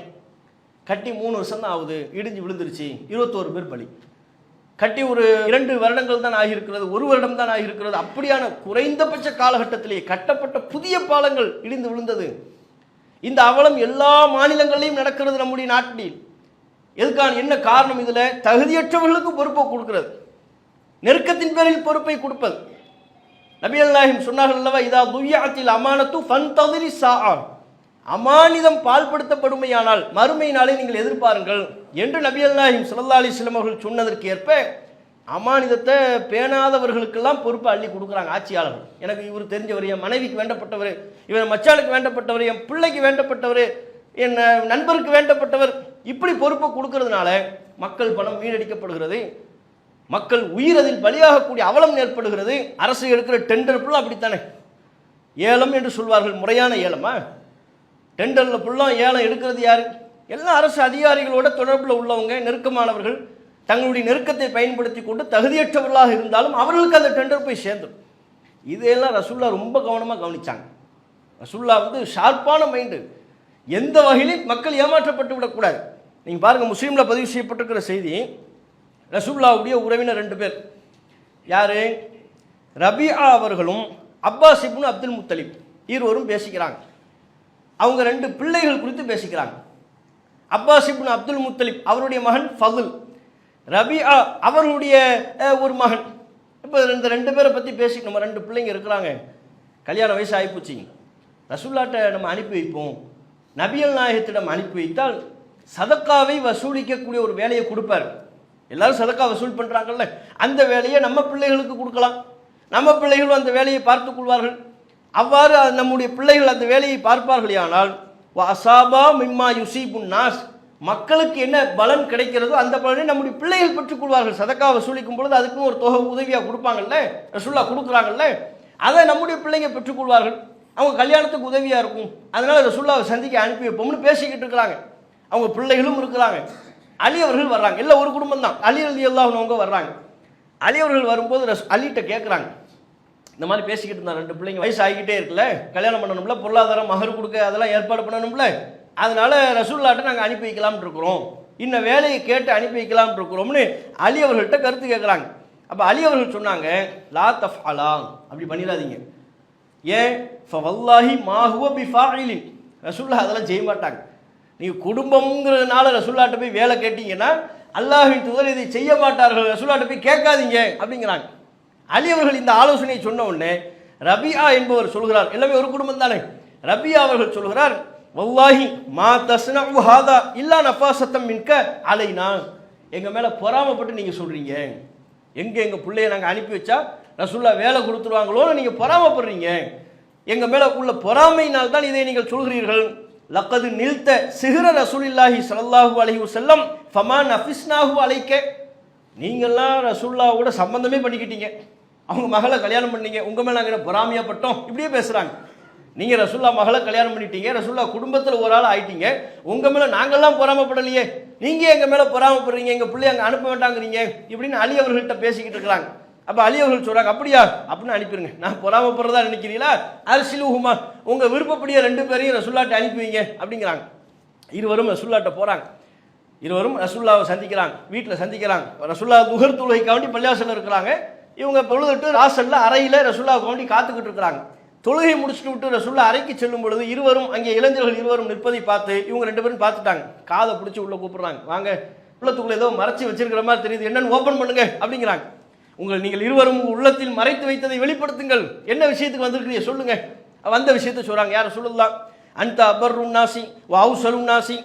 கட்டி 3 வருஷம் தான் ஆகுது, இடிஞ்சு விழுந்துருச்சு, 21 பேர் பலி. கட்டி ஒரு 2 வருடங்கள் தான் ஆகியிருக்கிறது, 1 வருடம் தான் ஆகியிருக்கிறது. அப்படியான குறைந்தபட்ச காலகட்டத்திலேயே கட்டப்பட்ட புதிய பாலங்கள் இடிந்து விழுந்தது. இந்த அவலம் எல்லா மாநிலங்களிலும் நடக்கிறது நம்முடைய நாட்டில். எதுக்கான என்ன காரணம்? இதில் தகுதியற்றவர்களுக்கு பொறுப்பை கொடுக்கிறது, நெருக்கத்தின் பேரில் பொறுப்பை கொடுப்பது. நபிகள் நாயகம் சொன்னார்கள் அல்லவா, இதா துய்யாத்தில் அமானத்து ஃபன்ததிரி ஸாஆ, அமானிதம் பால்படுத்தப்படுமையானால் மறுமை நாளை நீங்கள் எதிர்பாருங்கள் என்று நபிகள் நாயகம் ஸல்லல்லாஹு அலைஹி வஸல்லம் அவர்கள் சொன்னதற்கு ஏற்ப அமானிதத்தை பேணாதவர்களுக்கெல்லாம் பொறுப்பை அள்ளி கொடுக்குறாங்க ஆட்சியாளர்கள். எனக்கு இவர் தெரிஞ்சவர், என் மனைவிக்கு வேண்டப்பட்டவர், இவர் மச்சானுக்கு வேண்டப்பட்டவர், என் பிள்ளைக்கு வேண்டப்பட்டவர், என் நண்பருக்கு வேண்டப்பட்டவர், இப்படி பொறுப்பை கொடுக்கறதுனால மக்கள் பணம் வீணடிக்கப்படுகிறது, மக்கள் உயிர் அதில் பலியாகக்கூடிய அவலம் ஏற்படுகிறது. அரசு எடுக்கிற டெண்டர் ஃபுல்லாக அப்படித்தானே, ஏலம் என்று சொல்வார்கள், முறையான ஏலமா? டெண்டரில் ஃபுல்லாக ஏலம் எடுக்கிறது யார்? எல்லா அரசு அதிகாரிகளோட தொடர்பில் உள்ளவங்க, நெருக்கமானவர்கள், தங்களுடைய நெருக்கத்தை பயன்படுத்தி கொண்டு தகுதியற்றவர்களாக இருந்தாலும் அவர்களுக்கு அந்த டெண்டர் போய் சேர்ந்துடும். இதையெல்லாம் ரசூலுல்லாஹ் ரொம்ப கவனமாக கவனித்தாங்க. ரசூலுல்லாஹ் ஷார்ப்பான மைண்டு, எந்த வகையிலும் மக்கள் ஏமாற்றப்பட்டு விடக்கூடாது. நீங்கள் பாருங்கள், முஸ்லீமில் பதிவு செய்யப்பட்டிருக்கிற செய்தி, ரசூலுல்லாஹ்வுடைய உறவினர் 2 பேர், யார்? ரபியா அவர்களும் அப்பாஸ் இப்னு அப்துல் முத்தலிப் இருவரும் பேசிக்கிறாங்க. அவங்க 2 பிள்ளைகள் குறித்து பேசிக்கிறாங்க. அப்பாஸ் இப்னு அப்துல் முத்தலிப் அவருடைய மகன் ஃபதுல், ரபியா அவர்களுடைய ஒரு மகன். இப்போ இந்த 2 பேரை பற்றி பேசி, நம்ம 2 பிள்ளைங்க இருக்கிறாங்க, கல்யாண வயசு ஆகிப்போச்சு, ரசூலுல்லாஹ்ட்ட நம்ம அனுப்பி வைப்போம். நபிகள் நாயகத்திடம் அனுப்பி வைத்தால் சதக்காவை வசூலிக்கக்கூடிய ஒரு வேலையை கொடுப்பார். எல்லாரும் சதக்கா வசூல் பண்ணுறாங்கல்ல, அந்த வேலையை நம்ம பிள்ளைகளுக்கு கொடுக்கலாம், நம்ம பிள்ளைகளும் அந்த வேலையை பார்த்து கொள்வார்கள். அவ்வாறு நம்முடைய பிள்ளைகள் அந்த வேலையை பார்ப்பார்களே ஆனால் அசாபா மிம்மா யுசீபுன் நாஸ், மக்களுக்கு என்ன பலன் கிடைக்கிறதோ அந்த பலனை நம்முடைய பிள்ளைகள் பெற்றுக்கொள்வார்கள். சதக்கா வசூலிக்கும் பொழுது அதுக்குன்னு ஒரு தொகை உதவியாக கொடுப்பாங்கல்ல, ரசூலுல்லாஹ் கொடுக்குறாங்கல்ல, அதை நம்முடைய பிள்ளைங்க பெற்றுக்கொள்வார்கள். அவங்க கல்யாணத்துக்கு உதவியாக இருக்கும். அதனால் ரசூலுல்லாஹ்வை சந்திக்க அனுப்பி வைப்போம்னு பேசிக்கிட்டு இருக்கிறாங்க. அவங்க பிள்ளைகளும் இருக்கிறாங்க. அலி அவர்கள் வர்றாங்க, எல்லாம் ஒரு குடும்பம் தான். அலி ரலியல்லாஹு அன்ஹு அவங்க வர்றாங்க. அலி அவர்கள் வரும்போது அலிகிட்ட கேட்குறாங்க, இந்த மாதிரி பேசிக்கிட்டு இருந்தாங்க, 2 பிள்ளைங்க வயசு ஆகிக்கிட்டே இருக்குல்ல, கல்யாணம் பண்ணணும்ல, பொருளாதாரம் மகர் கொடுக்க அதெல்லாம் ஏற்பாடு பண்ணணும்ல, அதனால ரசூலுல்லாஹ்ட்ட நாங்கள் அனுப்பி வைக்கலாம்னு இருக்கிறோம், இன்ன வேலையை கேட்டு அனுப்பி வைக்கலாம்னு இருக்கிறோம்னு அலி அவர்கள்ட்ட கருத்து கேட்குறாங்க. அப்போ அலி அவர்கள் சொன்னாங்க, லா தஃஅலா, அப்படி பண்ணிடாதீங்க. ஏன்? ஃபவல்லாஹி மா ஹுவ பிஃபாயிலின், ரசூலுல்லாஹ் அதெல்லாம் செய்ய மாட்டாங்க. நீங்கள் குடும்பம்ங்கிறதுனால ரசூலுல்லாஹ்ட்ட போய் வேலை கேட்டீங்கன்னா அல்லாஹ்வின் தூதர் இதை செய்ய மாட்டார்கள், ரசூலுல்லாஹ்ட்ட போய் கேட்காதீங்க அப்படிங்கிறாங்க. அலி அவர்கள் இந்த ஆலோசனையை சொன்ன உடனே ரபியா என்பவர் சொல்கிறார், எல்லாமே ஒரு குடும்பம் தானே, ரபியா அவர்கள் சொல்கிறார், வல்லாஹி மா தஸ்னஉ ஹாதா இல்லா நஃபாசத்தம் மின்க அலைனா, எங்கள் மேலே பொறாமப்பட்டு நீங்கள் சொல்கிறீங்க, எங்கள் பிள்ளைய நாங்கள் அனுப்பி வச்சா ரசூலுல்லாஹ் வேலை கொடுத்துருவாங்களோன்னு நீங்கள் பொறாமப்படுறீங்க, எங்கள் மேலே உள்ள பொறாமையினால் தான் இதை நீங்கள் சொல்கிறீர்கள். லக்கது நில்த சிஹ்ர ரசூலில்லாஹி ஸல்லல்லாஹு அலைஹி வஸல்லம் ஃபமா நஃபிஸ்னாஹு அலைக்க, நீங்கள்லாம் ரசூலுல்லாஹோட சம்பந்தமே பண்ணிக்கிட்டீங்க, அவங்க மகளை கல்யாணம் பண்ணீங்க, உங்கள் மேலே நாங்கள் பொறாமையாப்பட்டோம், இப்படியே பேசுகிறாங்க. நீங்கள் ரசூலுல்லாஹ் மகளை கல்யாணம் பண்ணிட்டீங்க, ரசூலுல்லாஹ் குடும்பத்தில் ஒரு ஆள் ஆயிட்டீங்க, உங்கள் மேலே நாங்கள்லாம் பொறாமப்படலையே, நீங்கள் எங்கள் மேலே பொறாமப்படுறீங்க, எங்கள் பிள்ளை அங்கே அனுப்ப வேண்டாங்கிறீங்க இப்படின்னு அலி அவர்கள்ட்ட பேசிக்கிட்டு இருக்கிறாங்க. அப்போ அலி அவர்கள் சொல்கிறாங்க, அப்படியா அப்படின்னு அனுப்பிடுங்க, நான் பொறாமப்படுறதா நினைக்கிறீங்களா, அர்சிலுஹுமா, உங்கள் விருப்பப்படியே 2 பேரையும் ரசூலுல்லாஹ்ட்ட அனுப்பி வைங்க அப்படிங்கிறாங்க. இருவரும் ரசூலுல்லாஹ்ட்ட போகிறாங்க, இருவரும் ரசூலுல்லாஹ்வை சந்திக்கிறாங்க, வீட்டில் சந்திக்கிறாங்க. ரசூலுல்லாஹ் துஹர் தொழுகைக்காண்டி பள்ளிவாசல்ல இருக்கிறாங்க, இவங்க பொழுதுட்டு ராசல்ல அறையில் ரசூலுல்லாஹ்வுக்காண்டி காத்துக்கிட்டு இருக்கிறாங்க. தொழுகை முடிச்சுட்டு விட்டு ரசூலுல்லாஹ் அறைக்கு செல்லும் பொழுது இருவரும், அங்கே இளைஞர்கள் இருவரும் நிற்பதை பார்த்து இவங்க 2 பேரும் பார்த்துட்டாங்க, காதை பிடிச்சி உள்ளே கூப்பிடுறாங்க, வாங்க உள்ளத்துக்குள்ள ஏதோ மறைச்சி வச்சிருக்கிற மாதிரி தெரியுது, என்னன்னு ஓப்பன் பண்ணுங்க அப்படிங்கிறாங்க. நீங்கள் இருவரும் உள்ளத்தில் மறைத்து வைத்ததை வெளிப்படுத்துங்கள், என்ன விஷயத்துக்கு வந்திருக்கிறீங்க சொல்லுங்க. வந்த விஷயத்தை சொல்றாங்க, யார் ரசூலுல்லாஹ், அந்த அபர்ருன் நாசி வஅவ்ஸலுன் நாசி,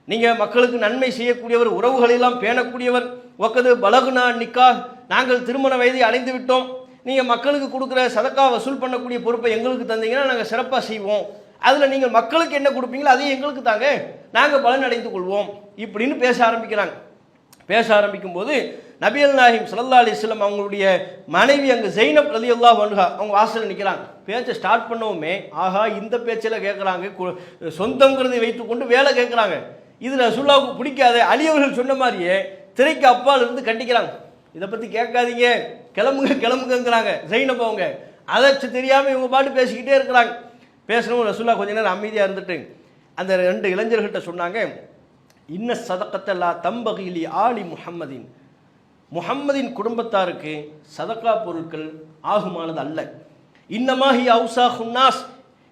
நீங்கள் மக்களுக்கு நன்மை செய்யக்கூடியவர், உறவுகளெல்லாம் பேணக்கூடியவர், ஒக்கது பலகுனா நிக்கா, நாங்கள் திருமண வயதை அடைந்து விட்டோம், நீங்கள் மக்களுக்கு கொடுக்குற சதக்கா வசூல் பண்ணக்கூடிய பொறுப்பை எங்களுக்கு தந்தீங்கன்னா நாங்கள் சிறப்பாக செய்வோம், அதில் நீங்கள் மக்களுக்கு என்ன கொடுப்பீங்களோ அதையும் எங்களுக்கு தாங்க, நாங்கள் பலன் அடைந்து கொள்வோம் இப்படின்னு பேச ஆரம்பிக்கிறாங்க. பேச ஆரம்பிக்கும் போது நபிகள் நாயகம் ஸல்லல்லாஹு அலைஹி வஸல்லம் அவங்களுடைய மனைவி அங்கே ஜைனப் ரலியல்லாஹு அன்ஹா அவங்க வாசலில் நிற்கிறாங்க. பேச்சை ஸ்டார்ட் பண்ணவுமே, ஆஹா இந்த பேச்சில் கேட்குறாங்க, சொந்தங்கிறதை வைத்துக்கொண்டு வேலை கேட்குறாங்க, இதில் ரசூலுல்லாஹ்வுக்கு பிடிக்காத. அலி அவர்கள் சொன்ன மாதிரியே திரைக்கு அப்பால் இருந்து கண்டிக்கிறாங்க, இதை பற்றி கேட்காதீங்க, கிளம்புங்க கிளம்புங்கிறாங்க ஜைனப் அவங்க. அதை தெரியாமல் இவங்க பாட்டு பேசிக்கிட்டே இருக்கிறாங்க. பேசணும் ரசூலுல்லாஹ் கொஞ்ச நேரம் அமைதியாக இருந்துட்டு அந்த 2 இளைஞர்கிட்ட சொன்னாங்க, இன்ன சதக்கத்தல்லா தம்பகிலி ஆலி முஹம்மதின், முஹம்மதின் குடும்பத்தாருக்கு சதக்கா பொருட்கள் ஆகுமானது அல்ல. இன்னமாஹி அவுசா ஹுன்னாஸ்,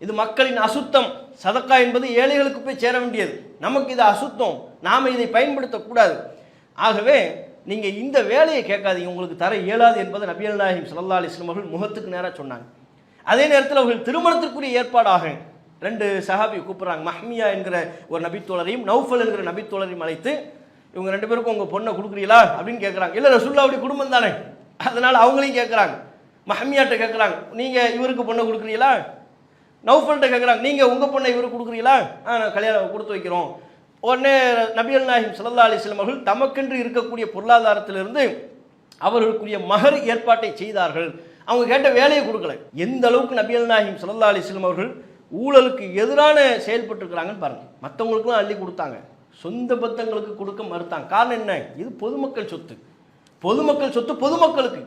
இது மக்களின் அசுத்தம். சதக்கா என்பது ஏழைகளுக்கு போய் சேர வேண்டியது, நமக்கு இது அசுத்தம், நாம் இதை பயன்படுத்தக்கூடாது. ஆகவே நீங்கள் இந்த வேலையை கேட்காதீங்க, உங்களுக்கு தர இயலாது என்பதை நபிகள் நாயகம் ஸல்லல்லாஹு அலைஹி வஸல்லம் அவர்கள் முகத்துக்கு நேராக சொன்னாங்க. அதே நேரத்தில் அவர்கள் திருமணத்திற்குரிய ஏற்பாடாக 2 சஹாபி கூப்பிட்றாங்க, மஹ்மியா என்கிற ஒரு நபித்தோழரையும் நௌஃபல் என்கிற நபித்தோழரையும் அழைத்து, இவங்க 2 பேருக்கும் உங்கள் பொண்ணை கொடுக்குறீங்களா அப்படின்னு கேட்குறாங்க. இல்லை ரசூலுல்லாஹ்வுடைய குடும்பம் தானே, அதனால் அவங்களையும் கேட்குறாங்க. மஹ்மியாட்ட கேட்குறாங்க, நீங்கள் இவருக்கு பொண்ணை கொடுக்குறீங்களா, நௌஃபல்கிட்ட கேட்குறாங்க, நீங்கள் உங்கள் பொண்ணை இவருக்கு கொடுக்குறீங்களா, நான் கல்யாணம் கொடுத்து வைக்கிறோம். உடனே நபிகள் நாயகம் ஸல்லல்லாஹு அலைஹி வஸல்லம் அவர்கள் தமக்கென்று இருக்கக்கூடிய பொருளாதாரத்திலிருந்து அவர்களுக்குரிய மகர் ஏற்பாட்டை செய்தார்கள். அவங்க கேட்ட வேலையை கொடுக்கல. எந்த அளவுக்கு நபிகள் நாயகம் ஸல்லல்லாஹு அலைஹி வஸல்லம் அவர்கள் ஊழலுக்கு எதிரான செயல்பட்டுருக்கிறாங்கன்னு பாருங்க. மற்றவங்களுக்குலாம் அள்ளி கொடுத்தாங்க, சொந்த பத்தங்களுக்கு கொடுக்க மறுத்தாங்க. காரணம் என்ன? இது பொதுமக்கள் சொத்து, பொதுமக்கள் சொத்து பொதுமக்களுக்கு.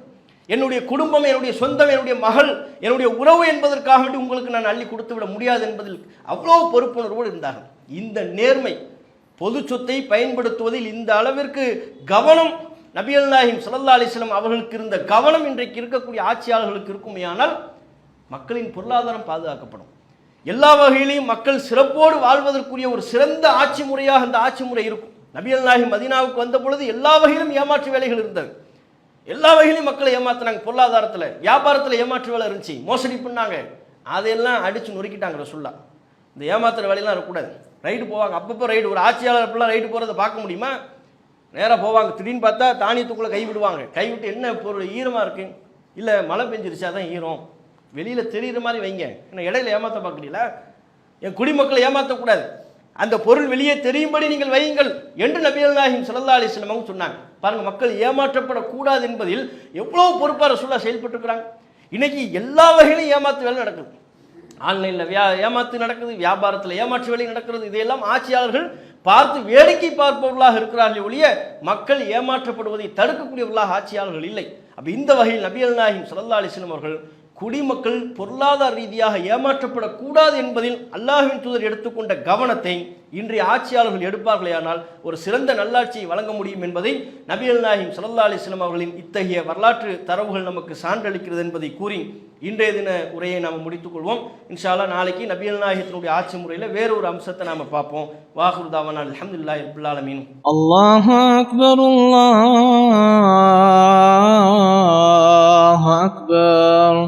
என்னுடைய குடும்பம், என்னுடைய சொந்தம், என்னுடைய மகள், என்னுடைய உறவு என்பதற்காக வேண்டி உங்களுக்கு நான் அள்ளி கொடுத்து விட முடியாது என்பதில் அவ்வளோ பொறுப்புணர்வோடு இருந்தார்கள். இந்த நேர்மை, பொது சொத்தை பயன்படுத்துவதில் இந்த அளவிற்கு கவனம் நபிகள் நாயகம் ஸல்லல்லாஹு அலைஹி வஸல்லம் அவர்களுக்கு இருந்த கவனம் இன்றைக்கு இருக்கக்கூடிய ஆட்சியாளர்களுக்கு இருக்குமேயானால் மக்களின் பொருளாதாரம் பாதுகாக்கப்படும். எல்லா வகையிலையும் மக்கள் சிறப்போடு வாழ்வதற்குரிய ஒரு சிறந்த ஆட்சி முறையாக அந்த ஆட்சி முறை இருக்கும். நபிகள் நாயகம் மதீனாவுக்கு வந்த பொழுது எல்லா வகையிலும் ஏமாற்று வேலைகள் இருந்தது, எல்லா வகையிலையும் மக்களை ஏமாத்தினாங்க. பொருளாதாரத்தில், வியாபாரத்தில் ஏமாற்று வேலை இருந்துச்சு, மோசடி பண்ணாங்க, அதையெல்லாம் அடித்து நொறுக்கிட்டாங்க ரசூலுல்லாஹ். இந்த ஏமாத்துற வேலையெல்லாம் இருக்கக்கூடாது. ரைடு போவாங்க, அப்பப்போ ரைடு, ஒரு ஆட்சியாளர் அப்படிலாம் ரைடு போகிறத பார்க்க முடியுமா? நேராக போவாங்க, திடீர்னு பார்த்தா தானியத்துக்குள்ளே கை விடுவாங்க. கை விட்டு என்ன பொருள் ஈரமாக இருக்குது, இல்லை மழை பெஞ்சிருச்சா தான் ஈரம், வெளியில் தெரிகிற மாதிரி வைங்க, என்ன இடையில ஏமாற்ற பார்க்குறீங்களா? என் குடிமக்களை ஏமாற்றக்கூடாது, அந்த பொருள் வெளியே தெரியும்படி நீங்கள் வையுங்கள் என்று நபிகள் நாயகம் ஸல்லல்லாஹு அலைஹி வஸல்லம் அவங்க சொன்னாங்க. பாருங்கள், மக்கள் ஏமாற்றப்படக்கூடாது என்பதில் எவ்வளோ பொறுப்பாக ரசூலுல்லாஹ் செயல்பட்டுருக்கிறாங்க. இன்னைக்கு எல்லா வகையிலும் ஏமாற்று வேலை நடக்குது, ஆன்லைனில் ஏமாற்று நடக்குது, வியாபாரத்தில் ஏமாற்று வேலை நடக்கிறது. இதையெல்லாம் ஆட்சியாளர்கள் பார்த்து வேடிக்கை பார்ப்பவர்களாக இருக்கிறார்கள் ஒழிய மக்கள் ஏமாற்றப்படுவதை தடுக்கக்கூடியவர்களாக ஆட்சியாளர்கள் இல்லை. அப்போ இந்த வகையில் நபிகள் நாயகம் ஸல்லல்லாஹு அலைஹி வஸல்லம் அவர்கள் குடிமக்கள் பொருளாதார ரீதியாக ஏமாற்றப்படக்கூடாது என்பதில் அல்லாஹ்வின் தூதர் எடுத்துக்கொண்ட கவனத்தை இன்றைய ஆட்சியாளர்கள் எடுப்பார்களேயானால் ஒரு சிறந்த நல்லாட்சியை வழங்க முடியும் என்பதை நபிகள் நாயகம் ஸல்லல்லாஹு அலைஹி வஸல்லம் அவர்களின் இத்தகைய வரலாற்று தரவுகள் நமக்கு சான்றளிக்கிறது என்பதை கூறி இன்றைய தின உரையை நாம் முடித்துக் கொள்வோம். இன்ஷா அல்லாஹ் நாளைக்கு நபிகள் நாயகத்தினுடைய ஆட்சி முறையில் வேற ஒரு அம்சத்தை நாம் பார்ப்போம். வாஹிரு தாவானா அல்ஹம்துலில்லாஹி ரப்பில் ஆலமீன். அல்லாஹு அக்பர் அல்லாஹு அக்பர்.